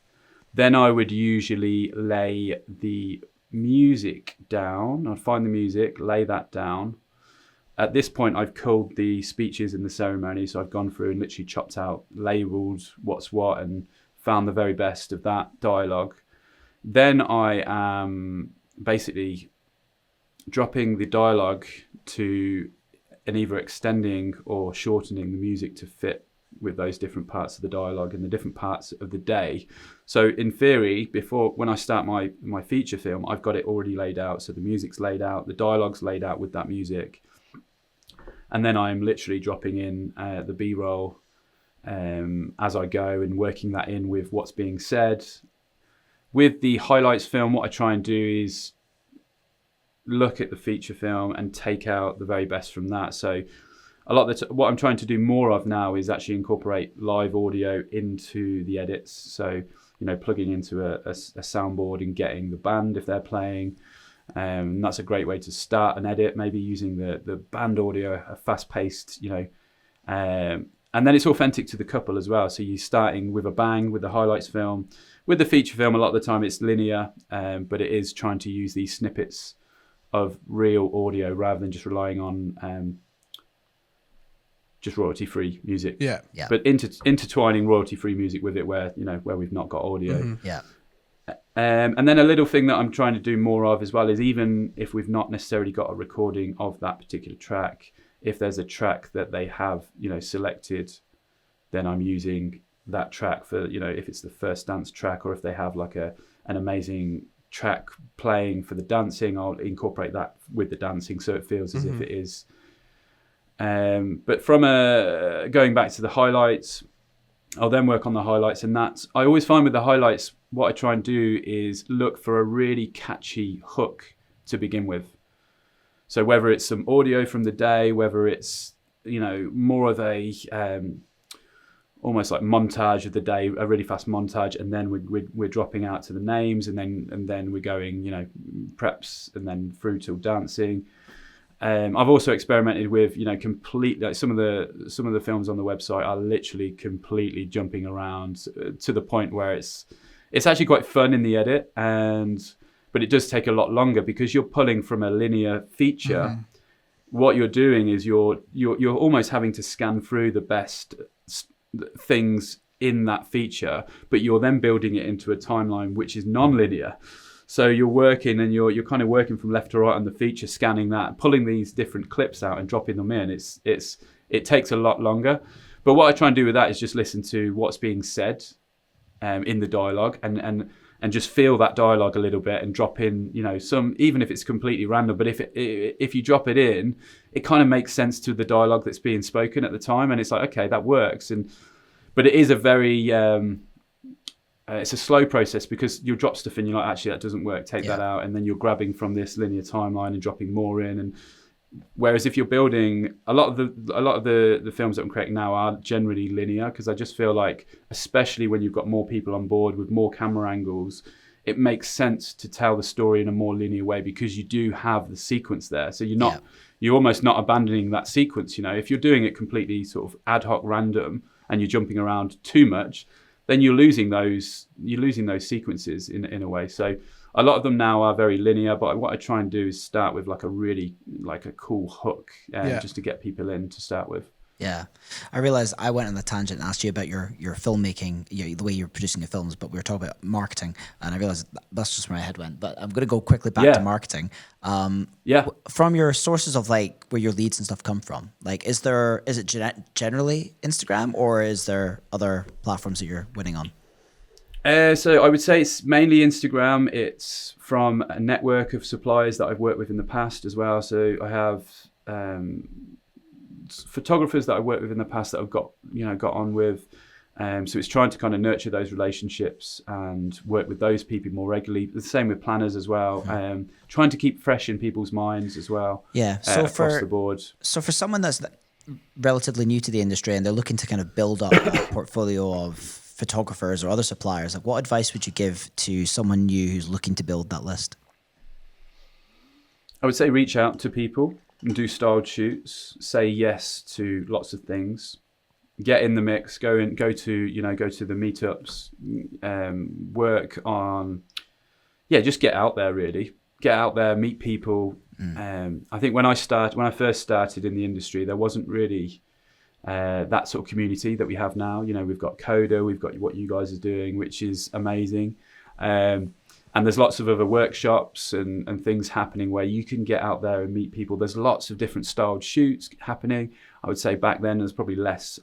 C: Then I would usually lay the music down. I'd find the music, lay that down. At this point, I've culled the speeches in the ceremony, so I've gone through and literally chopped out, labelled what's what, and found the very best of that dialogue. Then I am basically dropping the dialogue to and either extending or shortening the music to fit with those different parts of the dialogue and the different parts of the day. So in theory, when I start my feature film, I've got it already laid out. So the music's laid out, the dialogue's laid out with that music. And then I'm literally dropping in the B-roll as I go and working that in with what's being said. With the highlights film, what I try and do is look at the feature film and take out the very best from that. So a lot of what I'm trying to do more of now is actually incorporate live audio into the edits. So, plugging into a soundboard and getting the band if they're playing. That's a great way to start an edit, maybe using the band audio, a fast-paced, and then it's authentic to the couple as well. So you're starting with a bang with the highlights film. With the feature film, a lot of the time it's linear, but it is trying to use these snippets of real audio rather than just relying on just royalty-free music.
A: Yeah.
C: But intertwining royalty-free music with it where we've not got audio.
B: Yeah.
C: And then a little thing that I'm trying to do more of as well is, even if we've not necessarily got a recording of that particular track, if there's a track that they have, selected, then I'm using that track for, if it's the first dance track, or if they have like an amazing track playing for the dancing, I'll incorporate that with the dancing so it feels as if it is. But from going back to the highlights, I'll then work on the highlights, and I always find with the highlights, what I try and do is look for a really catchy hook to begin with. So whether it's some audio from the day, whether it's, more of a almost like montage of the day, a really fast montage, and then we're dropping out to the names, and then we're going, preps, and then through till dancing. I've also experimented with, complete, like some of the films on the website are literally completely jumping around to the point where it's actually quite fun in the edit, but it does take a lot longer because you're pulling from a linear feature. What you're doing is you're almost having to scan through the best things in that feature, but you're then building it into a timeline which is non-linear. So you're working and you're kind of working from left to right on the feature, scanning that, pulling these different clips out and dropping them in. It takes a lot longer. But what I try and do with that is just listen to what's being said in the dialogue and just feel that dialogue a little bit and drop in, some, even if it's completely random, but if you drop it in, it kind of makes sense to the dialogue that's being spoken at the time. And it's like, okay, that works. But it is a very, it's a slow process because you'll drop stuff in, you're like, actually, that doesn't work, take that out. And then you're grabbing from this linear timeline and dropping more in. And whereas if you're building, a lot of the films that I'm creating now are generally linear, because I just feel like, especially when you've got more people on board with more camera angles, it makes sense to tell the story in a more linear way because you do have the sequence there. So you're you're almost not abandoning that sequence. If you're doing it completely sort of ad hoc random and you're jumping around too much, then you're losing those sequences in a way. So a lot of them now are very linear, but what I try and do is start with like a cool hook, just to get people in to start with.
B: Yeah, I realized I went on the tangent and asked you about your filmmaking, the way you're producing your films, but we were talking about marketing, and I realized that's just where my head went. But I'm going to go quickly back to marketing. From your sources of like where your leads and stuff come from, like is it generally Instagram, or is there other platforms that you're winning on?
C: So I would say it's mainly Instagram. It's from a network of suppliers that I've worked with in the past as well. So I have photographers that I worked with in the past that I've got on with. So it's trying to kind of nurture those relationships and work with those people more regularly. The same with planners as well. Trying to keep fresh in people's minds as well.
B: Yeah. So
C: across the board.
B: So for someone that's relatively new to the industry and they're looking to kind of build up a portfolio of photographers or other suppliers, like what advice would you give to someone new who's looking to build that list?
C: I would say reach out to people and do styled shoots. Say yes to lots of things. Get in the mix. Go to the meetups. Work on, just get out there. Really, get out there, meet people. I think when I first started in the industry, there wasn't really that sort of community that we have now. We've got Coda, we've got what you guys are doing, which is amazing. And there's lots of other workshops and things happening where you can get out there and meet people. There's lots of different styled shoots happening. I would say back then there's probably less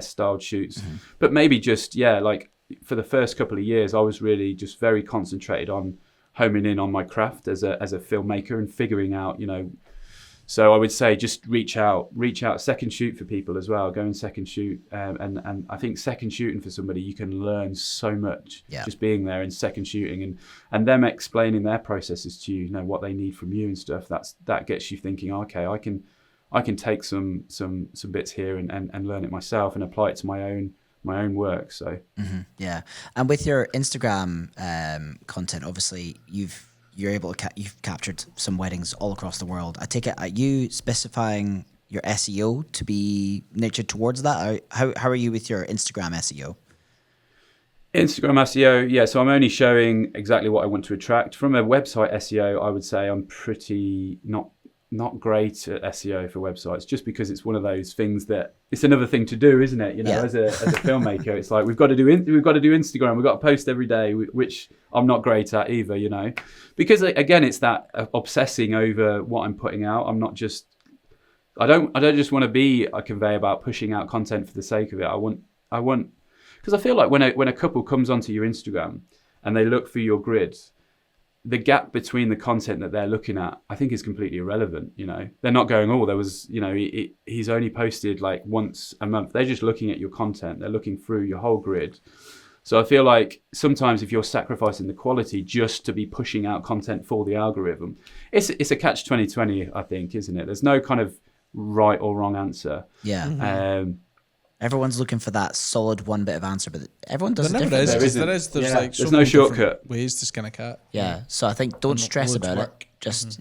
C: styled shoots. But maybe just, like for the first couple of years, I was really just very concentrated on homing in on my craft as a filmmaker and figuring out, so I would say just reach out, second shoot for people as well. Go and second shoot. And I think second shooting for somebody, you can learn so much just being there and second shooting and them explaining their processes to you, what they need from you and stuff. That gets you thinking, okay, I can take some bits here and learn it myself and apply it to my own work. So
B: yeah. And with your Instagram content, obviously you've captured some weddings all across the world. I take it, are you specifying your SEO to be nurtured towards that? How are you with your Instagram SEO?
C: Instagram SEO, yeah. So I'm only showing exactly what I want to attract. From a website SEO, I would say I'm pretty not great at SEO for websites, just because it's one of those things that it's another thing to do, isn't it? As a filmmaker, it's like we've got to do Instagram, we've got to post every day, which I'm not great at either, because again, it's that obsessing over what I'm putting out. I don't just want to be a conveyor belt pushing out content for the sake of it. I want because I feel like when a couple comes onto your Instagram and they look through your grid, the gap between the content that they're looking at, I think, is completely irrelevant. They're not going, there was, he's only posted like once a month. They're just looking at your content. They're looking through your whole grid. So I feel like sometimes if you're sacrificing the quality just to be pushing out content for the algorithm, it's a catch-22, I think, isn't it? There's no kind of right or wrong answer.
B: Yeah. Everyone's looking for that solid one bit of answer, but everyone does it differently.
A: There's
C: no shortcut
A: ways to skin a cat.
B: Yeah. So I think don't stress about it.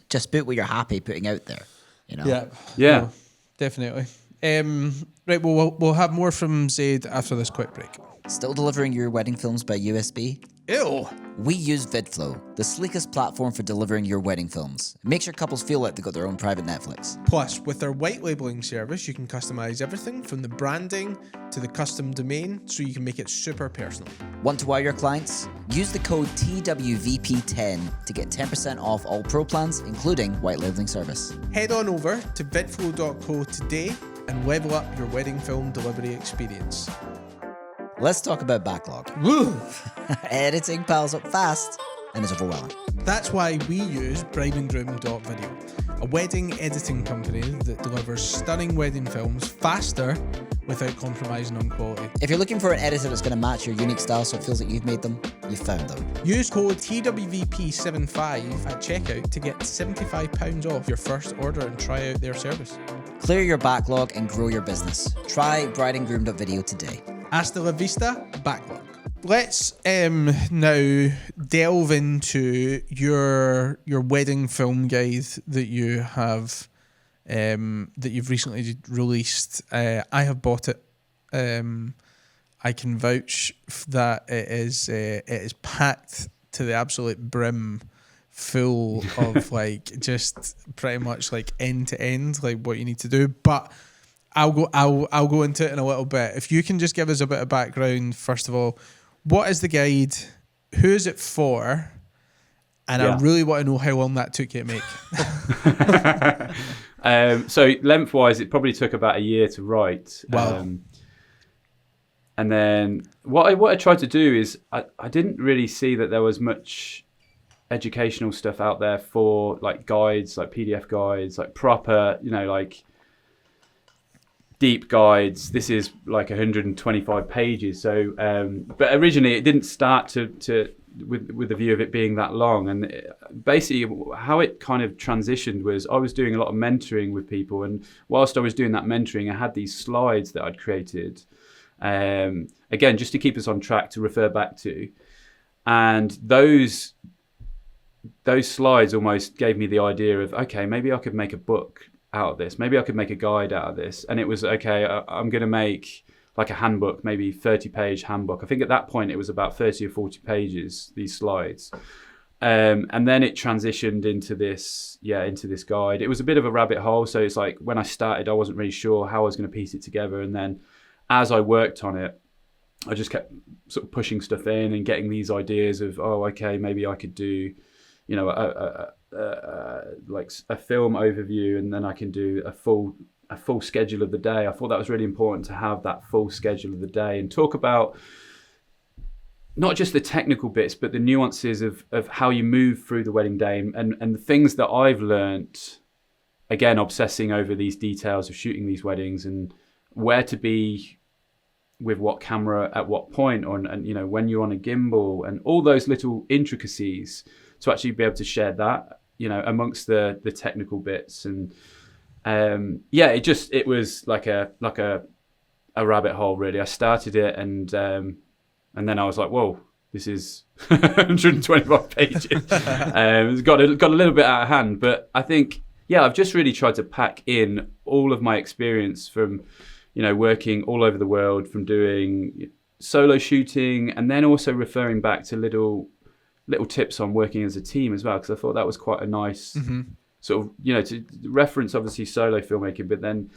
B: Just put what you're happy putting out there.
C: Yeah.
A: No, definitely. Right. Well, we'll have more from Zade after this quick break.
B: Still delivering your wedding films by USB?
A: Ew.
B: We use VidFlow, the sleekest platform for delivering your wedding films. It makes your couples feel like they've got their own private Netflix.
A: Plus, with their white labeling service, you can customize everything from the branding to the custom domain, so you can make it super personal.
B: Want to wow your clients? Use the code TWVP10 to get 10% off all pro plans, including white labeling service.
A: Head on over to vidflow.co today and level up your wedding film delivery experience.
B: Let's talk about backlog.
A: Woo!
B: Editing piles up fast and is overwhelming.
A: That's why we use brideandgroom.video, a wedding editing company that delivers stunning wedding films faster without compromising on quality.
B: If you're looking for an editor that's going to match your unique style so it feels like you've made them, you've found them.
A: Use code TWVP75 at checkout to get £75 off your first order and try out their service.
B: Clear your backlog and grow your business. Try brideandgroom.video today.
A: Hasta la vista, backlog. Let's now delve into your wedding film guide that you have that you've recently released. I have bought it. I can vouch that it is packed to the absolute brim, full of like just pretty much like end to end, like what you need to do. But I'll go into it in a little bit. If you can just give us a bit of background first of all, what is the guide? Who is it for? And I really want to know how long that took you to make.
C: So lengthwise, it probably took about a year to write.
A: Wow.
C: And then what I tried to do is I didn't really see that there was much educational stuff out there for like guides, like PDF guides, like proper, like deep guides. This is like 125 pages. So, but originally it didn't start with the view of it being that long. And basically how it kind of transitioned was I was doing a lot of mentoring with people. And whilst I was doing that mentoring, I had these slides that I'd created. Again, just to keep us on track to refer back to, and those slides almost gave me the idea of, okay, maybe I could make a book out of this, maybe I could make a guide out of this. And it was, okay, I'm going to make like a handbook, maybe 30-page handbook. I think at that point it was about 30 or 40 pages, these slides. And then it transitioned into this guide. It was a bit of a rabbit hole. So it's like when I started, I wasn't really sure how I was going to piece it together. And then as I worked on it, I just kept sort of pushing stuff in and getting these ideas of, oh, okay, maybe I could do, like a film overview, and then I can do a full schedule of the day. I thought that was really important to have that full schedule of the day and talk about not just the technical bits, but the nuances of how you move through the wedding day and the things that I've learnt, again, obsessing over these details of shooting these weddings and where to be with what camera at what point, and when you're on a gimbal, and all those little intricacies, to actually be able to share that, amongst the technical bits. And it was like a rabbit hole, really. I started it and then I was like, whoa, this is 125 pages. It's got a little bit out of hand, but I think, I've just really tried to pack in all of my experience from working all over the world, from doing solo shooting, and then also referring back to little tips on working as a team as well, because I thought that was quite a nice sort of, to reference obviously solo filmmaking, but then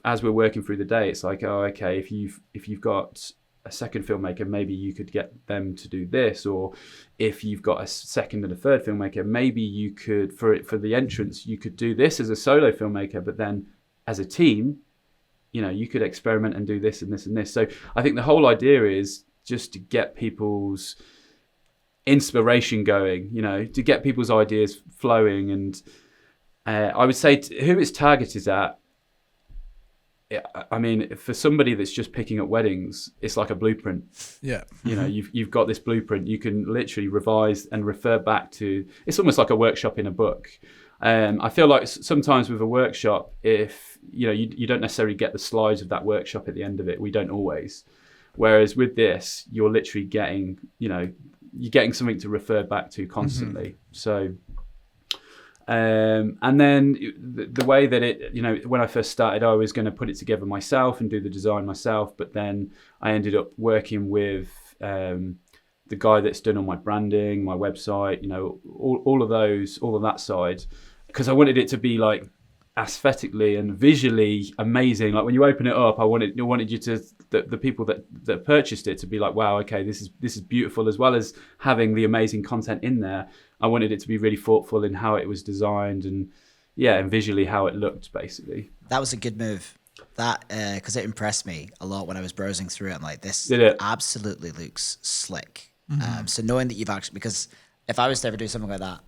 C: as we're working through the day, it's like, oh, okay, if you've got a second filmmaker, maybe you could get them to do this, or if you've got a second and a third filmmaker, maybe you could, for the entrance, you could do this as a solo filmmaker, but then as a team, you could experiment and do this and this and this. So I think the whole idea is just to get people's inspiration going, to get people's ideas flowing. And I would say who it's targeted at, I mean, for somebody that's just picking up weddings, it's like a blueprint. Yeah. You've got this blueprint. You can literally revise and refer back to. It's almost like a workshop in a book. I feel like sometimes with a workshop, if you don't necessarily get the slides of that workshop at the end of it. We don't always. Whereas with this, you're literally getting, you're getting something to refer back to constantly. So, and then the way that it, when I first started, I was going to put it together myself and do the design myself. But then I ended up working with the guy that's done all my branding, my website, all of that side, because I wanted it to be like aesthetically and visually amazing. Like when you open it up, I wanted you to the people that purchased it to be like, wow, okay, this is beautiful, as well as having the amazing content in there. I wanted it to be really thoughtful in how it was designed and visually how it looked, basically.
B: That was a good move. That because it impressed me a lot when I was browsing through it. I'm like, this absolutely looks slick. So knowing that you've actually, because if I was to ever do something like that,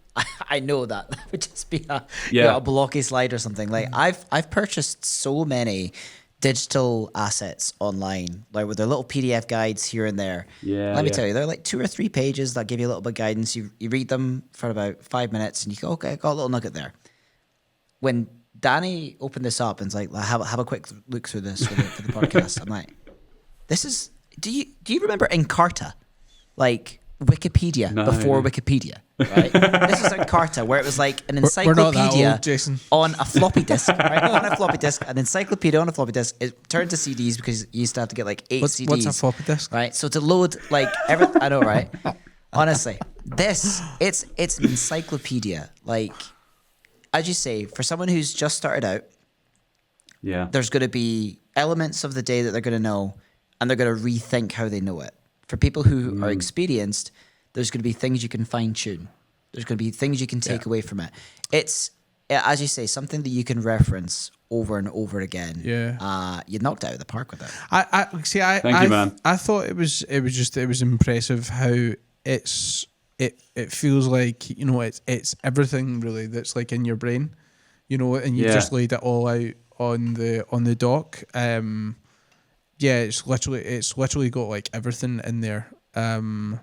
B: I know that would just be a blocky slide or something. Like I've purchased so many digital assets online, like with their little PDF guides here and there. Let me tell you, they're like 2 or 3 pages that give you a little bit of guidance. You read them for about 5 minutes and you go, okay, I got a little nugget there. When Danny opened this up and was like, have a quick look through this for the podcast, I'm like, this is, do you remember Encarta? Like Wikipedia before Wikipedia, right? This is Encarta, where it was like an
A: We're not that
B: encyclopedia
A: old, Jason.
B: on a floppy disk, right? On a floppy disk, an encyclopedia on a floppy disk. It turned to CDs because you used to have to get like 8 CDs.
A: What's a floppy disk?
B: Right? So to load like I know, right? Honestly, it's an encyclopedia. Like, as you say, for someone who's just started out, there's going to be elements of the day that they're going to know, and they're going to rethink how they know it. For people who are experienced, there's going to be things you can fine tune. There's going to be things you can take away from it. It's, as you say, something that you can reference over and over again.
A: Yeah.
B: You knocked it out of the park with it.
C: Thank you, man.
A: I thought it was impressive how it feels like, you know, it's everything really that's like in your brain, you know, and you just laid it all out on the dock. It's literally got like everything in there. And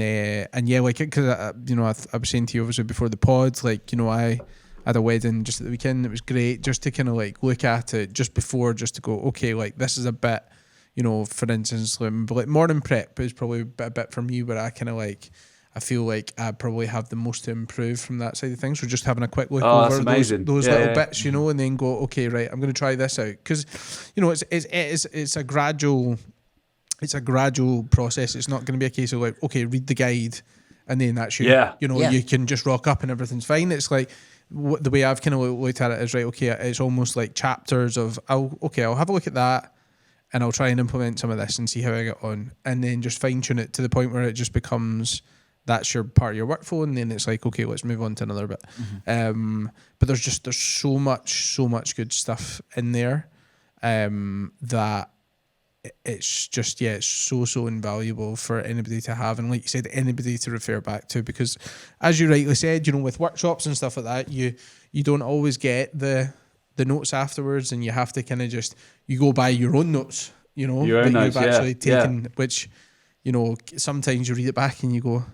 A: yeah, like, because you know, I was saying to you obviously before the pod, like, you know, I had a wedding just at the weekend. It was great just to kind of like look at it just before, just to go, okay, like this is a bit, you know, for instance, like morning prep is probably a bit for me where I kind of like, I feel like I probably have the most to improve from that side of things. So just having a quick look over those little bits, you know, and then go, okay, right, I'm going to try this out, because, you know, it's a gradual process. It's not going to be a case of like, okay, read the guide, and then that's you. You know, you can just rock up and everything's fine. It's like the way I've kind of looked at it is, right, okay, it's almost like chapters of, I'll have a look at that, and I'll try and implement some of this and see how I get on, and then just fine tune it to the point where it just becomes, that's your part of your workflow, and then it's like, okay, let's move on to another bit. But there's so much good stuff in there that it's just, it's so invaluable for anybody to have, and like you said, anybody to refer back to, because as you rightly said, you know, with workshops and stuff like that, you don't always get the notes afterwards, and you have to kind of just, you go by your own notes, you know,
C: your own notes,
A: you've actually taken, which, you know, sometimes you read it back and you go,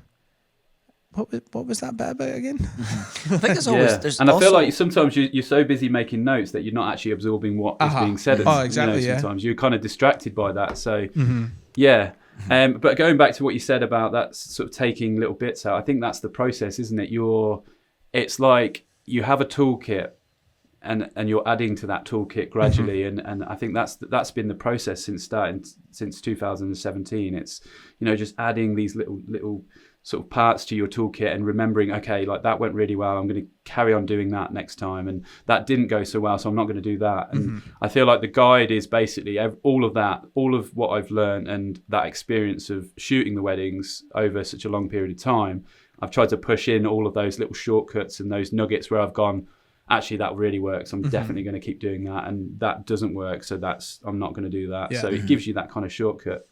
A: what was that bit about again?
B: I think there's always,
C: and I feel like sometimes you're so busy making notes that you're not actually absorbing what is being said.
A: Exactly.
C: You know, sometimes you're kind of distracted by that. So but going back to what you said about that sort of taking little bits out, I think that's the process, isn't it? It's like you have a toolkit, and you're adding to that toolkit gradually, and I think that's been the process since 2017. It's, you know, just adding these little sort of parts to your toolkit and remembering, okay, like that went really well, I'm going to carry on doing that next time, and that didn't go so well, so I'm not going to do that. And I feel like the guide is basically all of what I've learned, and that experience of shooting the weddings over such a long period of time. I've tried to push in all of those little shortcuts and those nuggets where I've gone, actually that really works, I'm definitely going to keep doing that, and that doesn't work, so I'm not going to do that. So it gives you that kind of shortcut.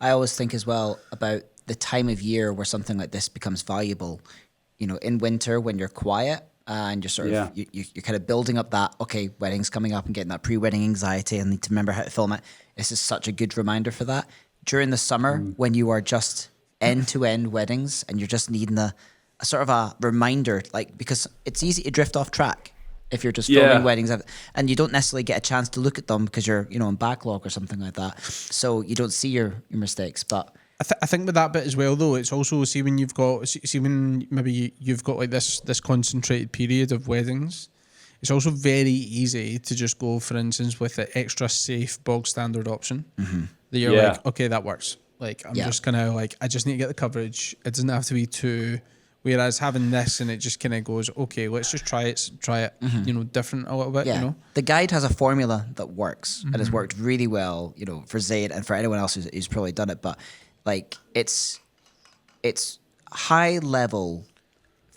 B: I always think as well about the time of year where something like this becomes valuable. You know, in winter when you're quiet and you're sort of you're kind of building up that, okay, wedding's coming up, and getting that pre-wedding anxiety and need to remember how to film it. This is such a good reminder for that. During the summer when you are just end-to-end weddings and you're just needing a sort of a reminder, like, because it's easy to drift off track if you're just filming weddings, and you don't necessarily get a chance to look at them because you're, you know, in backlog or something like that, so you don't see your mistakes. But
A: I think with that bit as well, though, it's also, when maybe you've got like this concentrated period of weddings, it's also very easy to just go, for instance, with the extra safe bog standard option that you're like, okay, that works. Like, I'm just gonna, like, I just need to get the coverage. It doesn't have to be too. Whereas having this, and it just kind of goes, okay, let's just try it, you know, different a little bit, you know.
B: The guide has a formula that works and has worked really well, you know, for Zade and for anyone else who's probably done it. But like, it's high level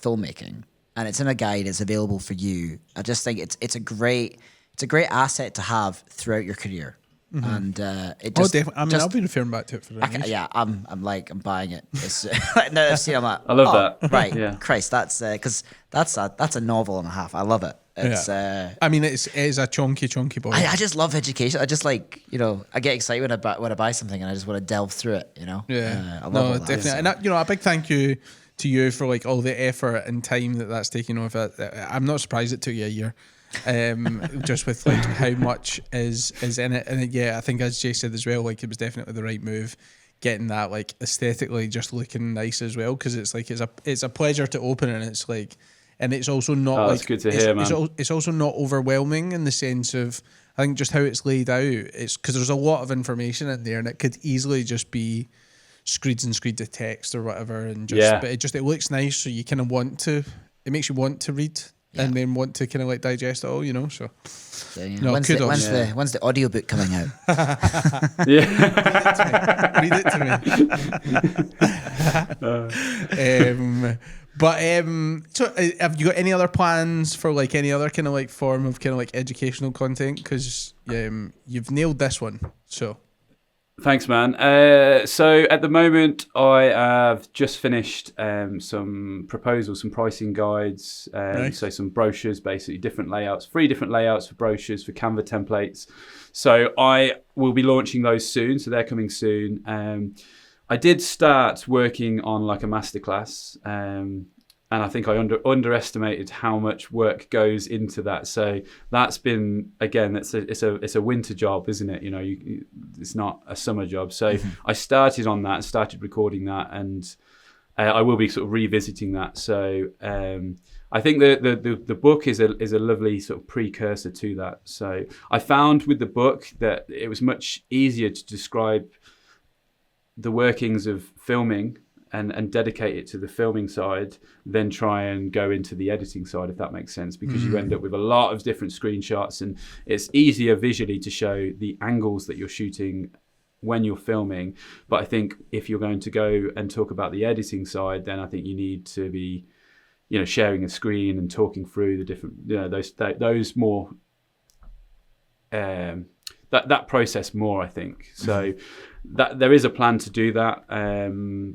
B: filmmaking, and it's in a guide. It's available for you. I just think it's a great asset to have throughout your career. And it just,
A: definitely. I mean, I'll be referring back to it for the
B: I'm buying it. It's, no, I'm like,
C: I love that.
B: Right, Christ, that's because that's a novel and a half. I love it. It's
A: I mean, it is a chunky boy.
B: I just love education. I just, like, you know, I get excited when I buy something, and I just want to delve through it, you know. I love all
A: definitely.
B: that.
A: And that, you know, a big thank you to you for like all the effort and time that's taken off it. I'm not surprised it took you a year. Just with like how much is in it, and I think, as Jay said as well, like, it was definitely the right move. getting that like aesthetically just looking nice as well, because it's like it's a pleasure to open, and it's like, and it's also not
C: Oh,
A: like
C: that's good to hear, man.
A: it's also not overwhelming in the sense of, I think, just how it's laid out. It's because there's a lot of information in there, and it could easily just be screeds and screeds of text or whatever, and just but it looks nice, so you kind of want to. It makes you want to read. And then want to kind of like digest it all, you know. So, no,
B: when's the audiobook coming out?
A: Read it to me. So have you got any other plans for like any other kind of like form of kind of like educational content? Because you've nailed this one. So.
C: Thanks, man. So at the moment, I have just finished some proposals, some pricing guides,
A: Nice.
C: so some brochures, basically different layouts, 3 different layouts for brochures, for Canva templates. So I will be launching those soon. So they're coming soon. I did start working on like a masterclass, and I think I underestimated how much work goes into that. So that's been, again, it's a winter job, isn't it? You know, it's not a summer job. So I started on that, started recording that, and I will be sort of revisiting that. So I think the book is a lovely sort of precursor to that. So I found with the book that it was much easier to describe the workings of filming and dedicate it to the filming side, then try and go into the editing side, if that makes sense, because you end up with a lot of different screenshots, and it's easier visually to show the angles that you're shooting when you're filming. But I think if you're going to go and talk about the editing side, then I think you need to be, you know, sharing a screen and talking through the different, you know, those more, that process more, I think. So that there is a plan to do that,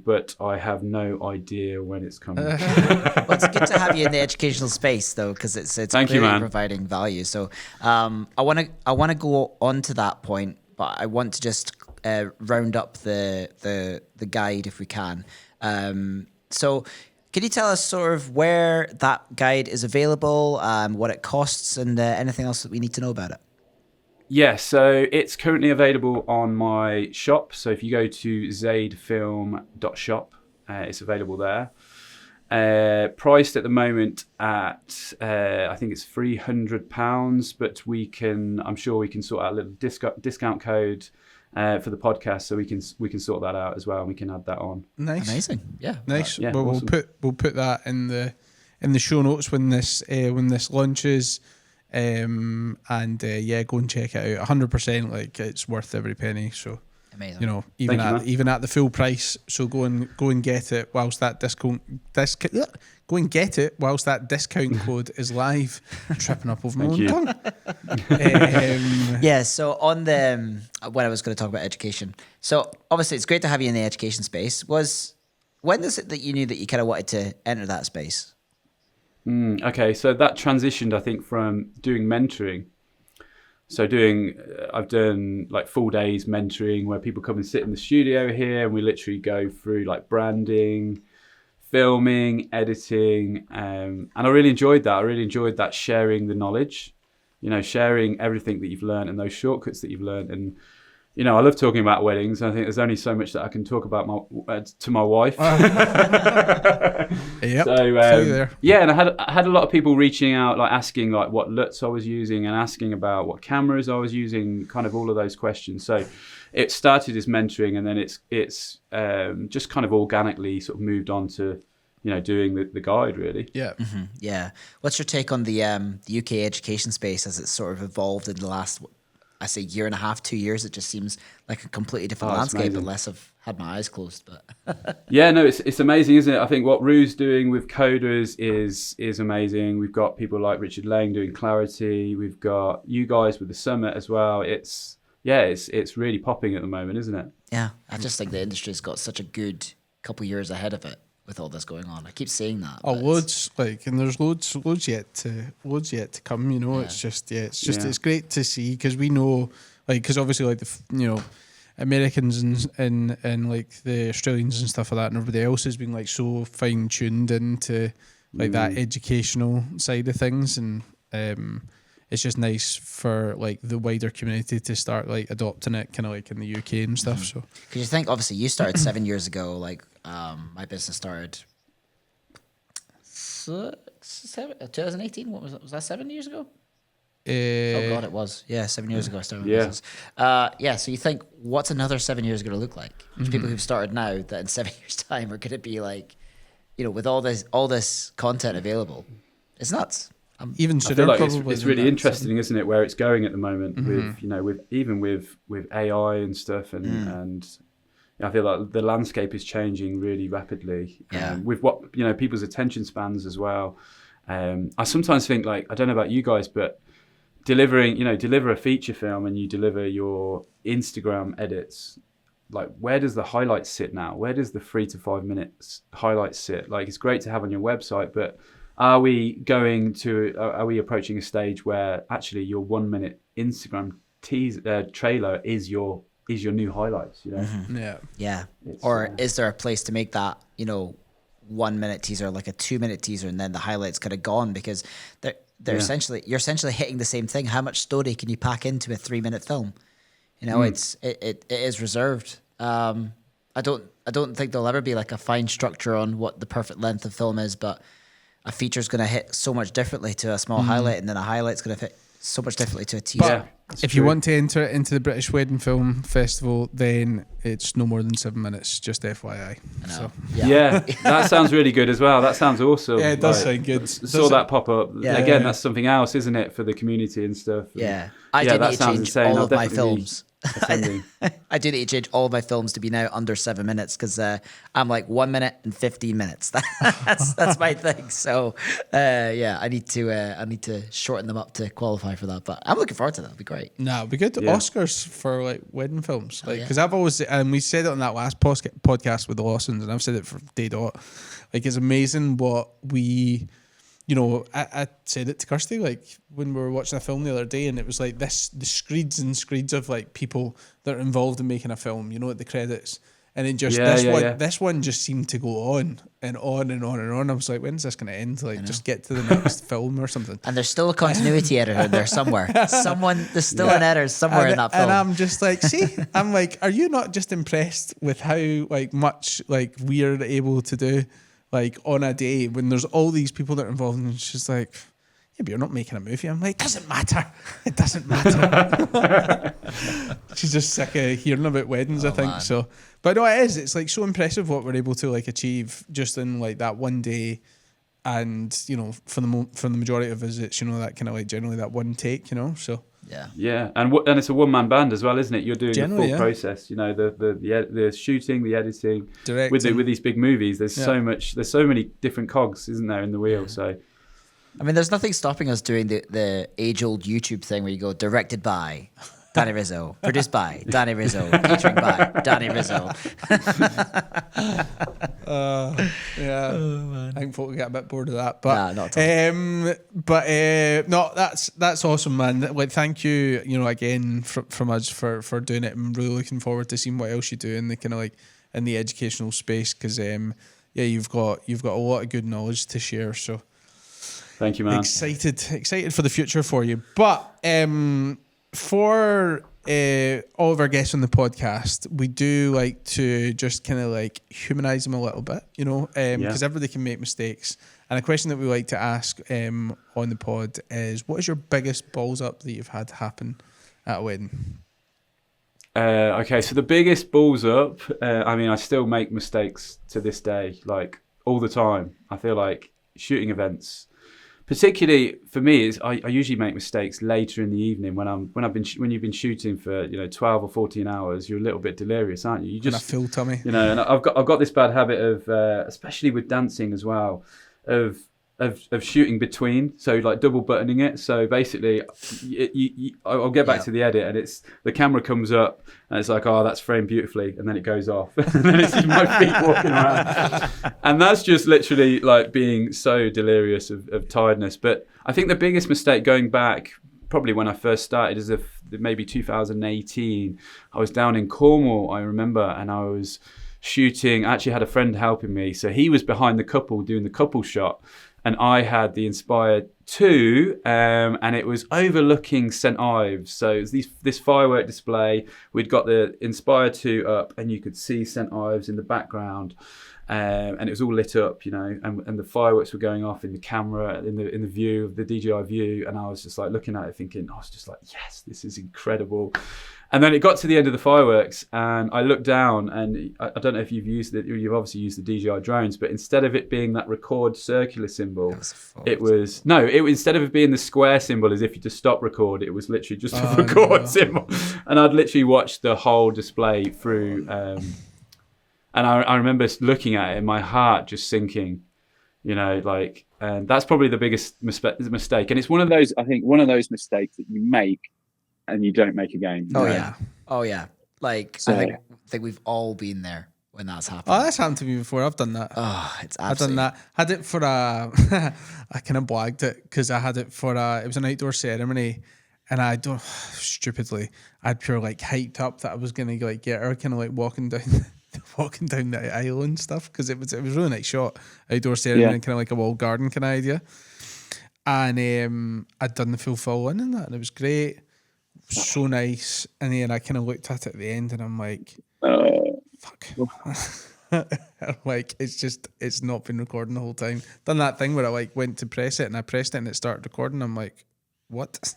C: but I have no idea when it's coming.
B: Well, it's good to have you in the educational space, though, because it's
C: Thank you,
B: clearly
C: man.
B: providing value. So I want to go on to that point, but I want to just round up the guide if we can. So can you tell us sort of where that guide is available, what it costs, and anything else that we need to know about it?
C: Yeah, so it's currently available on my shop. So if you go to zadefilm.shop, it's available there. Priced at the moment at, I think it's £300, but I'm sure we can sort out a little discount code for the podcast, so we can sort that out as well, and we can add that on.
A: Nice,
B: amazing, yeah,
A: nice.
C: Yeah,
A: well,
C: awesome.
A: we'll put that in the show notes when this launches. And go and check it out. 100%, like it's worth every penny. So
B: amazing.
A: You know, even at the full price. So go and get it whilst that discount code is live. Tripping up over my own tongue.
B: Yeah. So on the when I was going to talk about education. So obviously it's great to have you in the education space. When is it that you knew that you kind of wanted to enter that space?
C: Okay, so that transitioned, I think, from doing mentoring. So I've done like full days mentoring where people come and sit in the studio here, and we literally go through like branding, filming, editing, and I really enjoyed that. I really enjoyed that, sharing the knowledge, you know, sharing everything that you've learned and those shortcuts that you've learned. And you know, I love talking about weddings. I think there's only so much that I can talk about to my wife.
A: Yep.
C: So yeah, and I had a lot of people reaching out, like asking like what LUTs I was using, and asking about what cameras I was using, kind of all of those questions. So it started as mentoring, and then it's just kind of organically sort of moved on to, you know, doing the guide, really.
A: Yeah.
B: Mm-hmm. Yeah. What's your take on the UK education space as it's sort of evolved in the last, I say, year and a half, 2 years? It just seems like a completely different landscape,
C: amazing.
B: unless I've had my eyes closed. But
C: Yeah, no, it's amazing, isn't it? I think what Rue's doing with coders is amazing. We've got people like Richard Lang doing Clarity. We've got you guys with the Summit as well. It's really popping at the moment, isn't it?
B: yeah, I just think the industry's got such a good couple years ahead of it with all this going on. I keep saying that.
A: Oh,
B: but
A: loads, like, and there's loads yet to come. You know, it's great to see, because we know, like, because obviously, like, Americans and like the Australians and stuff like that, and everybody else has been like so fine tuned into like that educational side of things, and it's just nice for like the wider community to start like adopting it, kind of like in the UK and stuff. So
B: Because you think, obviously, you started 7 years ago. Like, my business started 2018. What was that? Was that 7 years ago? Oh God, it was. Yeah, 7 years ago I started my business. So you think, what's another 7 years going to look like? There's people who've started now that in 7 years' time are going to be like, with all this content available. It's nuts.
A: even
C: I
A: sooner,
C: feel like
A: probably
C: it's
A: than
C: really
A: that.
C: interesting, isn't it, where it's going at the moment with AI and stuff, and I feel like the landscape is changing really rapidly. With what people's attention spans as well. I sometimes think, like, I don't know about you guys, but deliver a feature film and you deliver your Instagram edits. Like, where does the highlights sit now? Where does the 3 to 5 minutes highlights sit? Like, it's great to have on your website, but are we approaching a stage where actually your 1 minute Instagram trailer is your new highlights?
B: Yeah. Or is there a place to make that 1 minute teaser like a 2 minute teaser, and then the highlights could have gone, because you're essentially hitting the same thing. How much story can you pack into a 3 minute film? It is reserved. I don't think there'll ever be like a fine structure on what the perfect length of film is, but a feature's going to hit so much differently to a small highlight, and then a highlight's going to hit so much differently to a teaser.
A: If you want to enter it into the British Wedding Film Festival, then it's no more than 7 minutes, just FYI. So.
C: Yeah, that sounds really good as well. That sounds awesome.
A: Yeah, it does sound good.
C: Saw that pop up.
B: Yeah.
C: Again, that's something else, isn't it, for the community and stuff?
B: Yeah. I do need to change all of my films.
C: Attending.
B: I do need to change all of my films to be now under 7 minutes, because I'm like 1 minute and 15 minutes. That's my thing. So I need to shorten them up to qualify for that. But I'm looking forward to that. It'll be great.
A: No, it'd be good.
C: Yeah.
A: Oscars for like wedding films, like, because I've always, and we said it on that last podcast with the Lawsons, and I've said it for day dot. Like, it's amazing what we. I said it to Kirsty, like, when we were watching a film the other day, and it was like the screeds and screeds of like people that are involved in making a film, at the credits. And it just, this one just seemed to go on and on and on and on. I was like, when's this going to end? Like, just get to the next film or something.
B: And there's still a continuity editor in there somewhere. There's still an editor somewhere in that film.
A: And I'm just like, I'm like, are you not just impressed with how like much like we're able to do? Like, on a day when there's all these people that are involved, and she's like, yeah, but you're not making a movie. I'm like, doesn't matter. It doesn't matter. She's just sick of hearing about weddings, I think. Man. So, but no, it is. It's like so impressive what we're able to like achieve just in like that one day, and for the majority of visits, that kind of like generally that one take, so.
C: Yeah, and it's a one-man band as well, isn't it? You're doing
A: generally,
C: the full process. The shooting, the editing,
A: directing.
C: With these big movies. There's so many different cogs, isn't there, in the wheel? So,
B: I mean, there's nothing stopping us doing the age-old YouTube thing where you go directed by Danny Rizzo, produced by Danny Rizzo, featuring by Danny Rizzo.
A: I think folk will get a bit bored of that, but
B: not at all.
A: No, that's awesome, man. Like, thank you, again from us for doing it. I'm really looking forward to seeing what else you do in the kind of like in the educational space, because you've got a lot of good knowledge to share. So,
C: thank you, man.
A: Excited for the future for you, but for all of our guests on the podcast, we do like to just kind of like humanize them a little bit, because everybody can make mistakes. And a question that we like to ask on the pod is, what is your biggest balls up that you've had happen at a wedding?
C: Okay, so the biggest balls up, I still make mistakes to this day, like all the time. I feel like shooting events, particularly for me, is I usually make mistakes later in the evening when you've been shooting for 12 or 14 hours. You're a little bit delirious, aren't you? You just
A: full tummy,
C: And I've got this bad habit of, especially with dancing as well, of shooting between, so like double buttoning it. So basically, I'll get back to the edit, and it's the camera comes up, and it's like, oh, that's framed beautifully, and then it goes off, and then it's just my feet walking around, and that's just literally like being so delirious of tiredness. But I think the biggest mistake going back, probably when I first started, is maybe 2018. I was down in Cornwall, I remember, and I was shooting. I actually had a friend helping me, so he was behind the couple doing the couple shot, and I had the Inspire 2, and it was overlooking St Ives. So it was this firework display. We'd got the Inspire 2 up, and you could see St Ives in the background. And it was all lit up, you know, and the fireworks were going off in the camera, in the view of the DJI view, and I was just like looking at it, thinking, I was just like, yes, this is incredible. And then it got to the end of the fireworks, and I looked down, and I don't know if you've obviously used the DJI drones, but instead of it being that record circular symbol, instead of it being the square symbol as if you just stop record, it was literally just a record symbol, and I'd literally watched the whole display through. And I remember looking at it and my heart just sinking, you know, like, and that's probably the biggest mistake. And it's one of those mistakes that you make and you don't make again.
B: Oh yeah. Like, so, I think we've all been there when that's happened.
A: Oh, that's happened to me before. I've done that.
B: Oh, it's absolutely.
A: I've done that. Had it for I kind of blagged it because I had it for it was an outdoor ceremony. And I'd pure like hyped up that I was going to like get her kind of like walking down the aisle and stuff, because it was a really nice shot, outdoor ceremony, and kind of like a walled garden kind of idea. And I'd done the full follow in and that, and it was great, so nice. And then I kind of looked at it at the end, and I'm like, fuck. I'm like, it's not been recording the whole time. Done that thing where I like went to press it, and I pressed it, and it started recording. I'm like, what?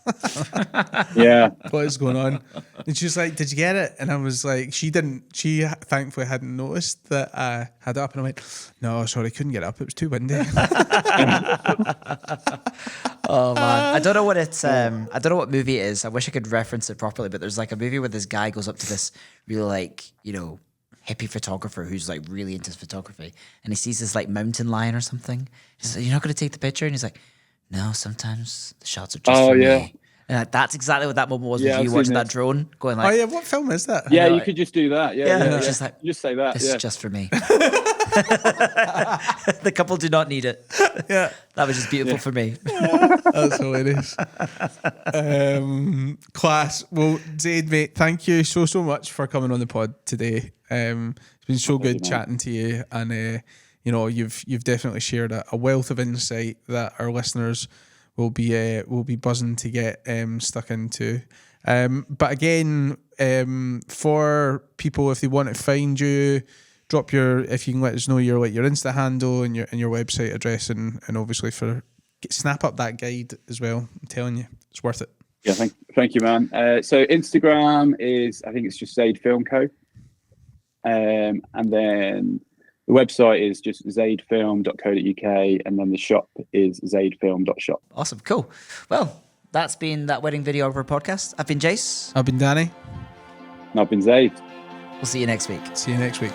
A: What is going on? And she was like, did you get it? And I was like, she thankfully hadn't noticed that I had it up, and I went, no, sorry, couldn't get it up, it was too windy.
B: Oh man, I don't know what it's I don't know what movie it is. I wish I could reference it properly, but there's like a movie where this guy goes up to this really like, you know, hippie photographer who's like really into photography, and he sees this like mountain lion or something. He's like, you're not going to take the picture? And he's like, no, sometimes the shots are just for me. And that's exactly what that moment was with you watching that drone, going like,
A: oh yeah, what film is that?
C: Yeah, you could just do that.
B: Just like,
C: just say that.
B: This is just for me. The couple do not need it.
A: Yeah,
B: that was just beautiful for me.
A: That's hilarious. Class. Well, Zade, mate, thank you so much for coming on the pod today. It's been so good chatting to you, and you know, you've definitely shared a wealth of insight that our listeners will be buzzing to get stuck into. But again, for people, if they want to find you, if you can let us know your Insta handle and your website address, and obviously snap up that guide as well. I'm telling you, it's worth it.
C: Yeah, thank you, man. So Instagram is, I think it's just Zade Film Co. And then the website is just zadefilm.co.uk, and then the shop is zadefilm.shop.
B: Awesome, cool. Well, that's been That Wedding Videographer podcast. I've been Jace.
A: I've been Danny.
C: And I've been Zade.
B: We'll see you next week.
A: See you next week.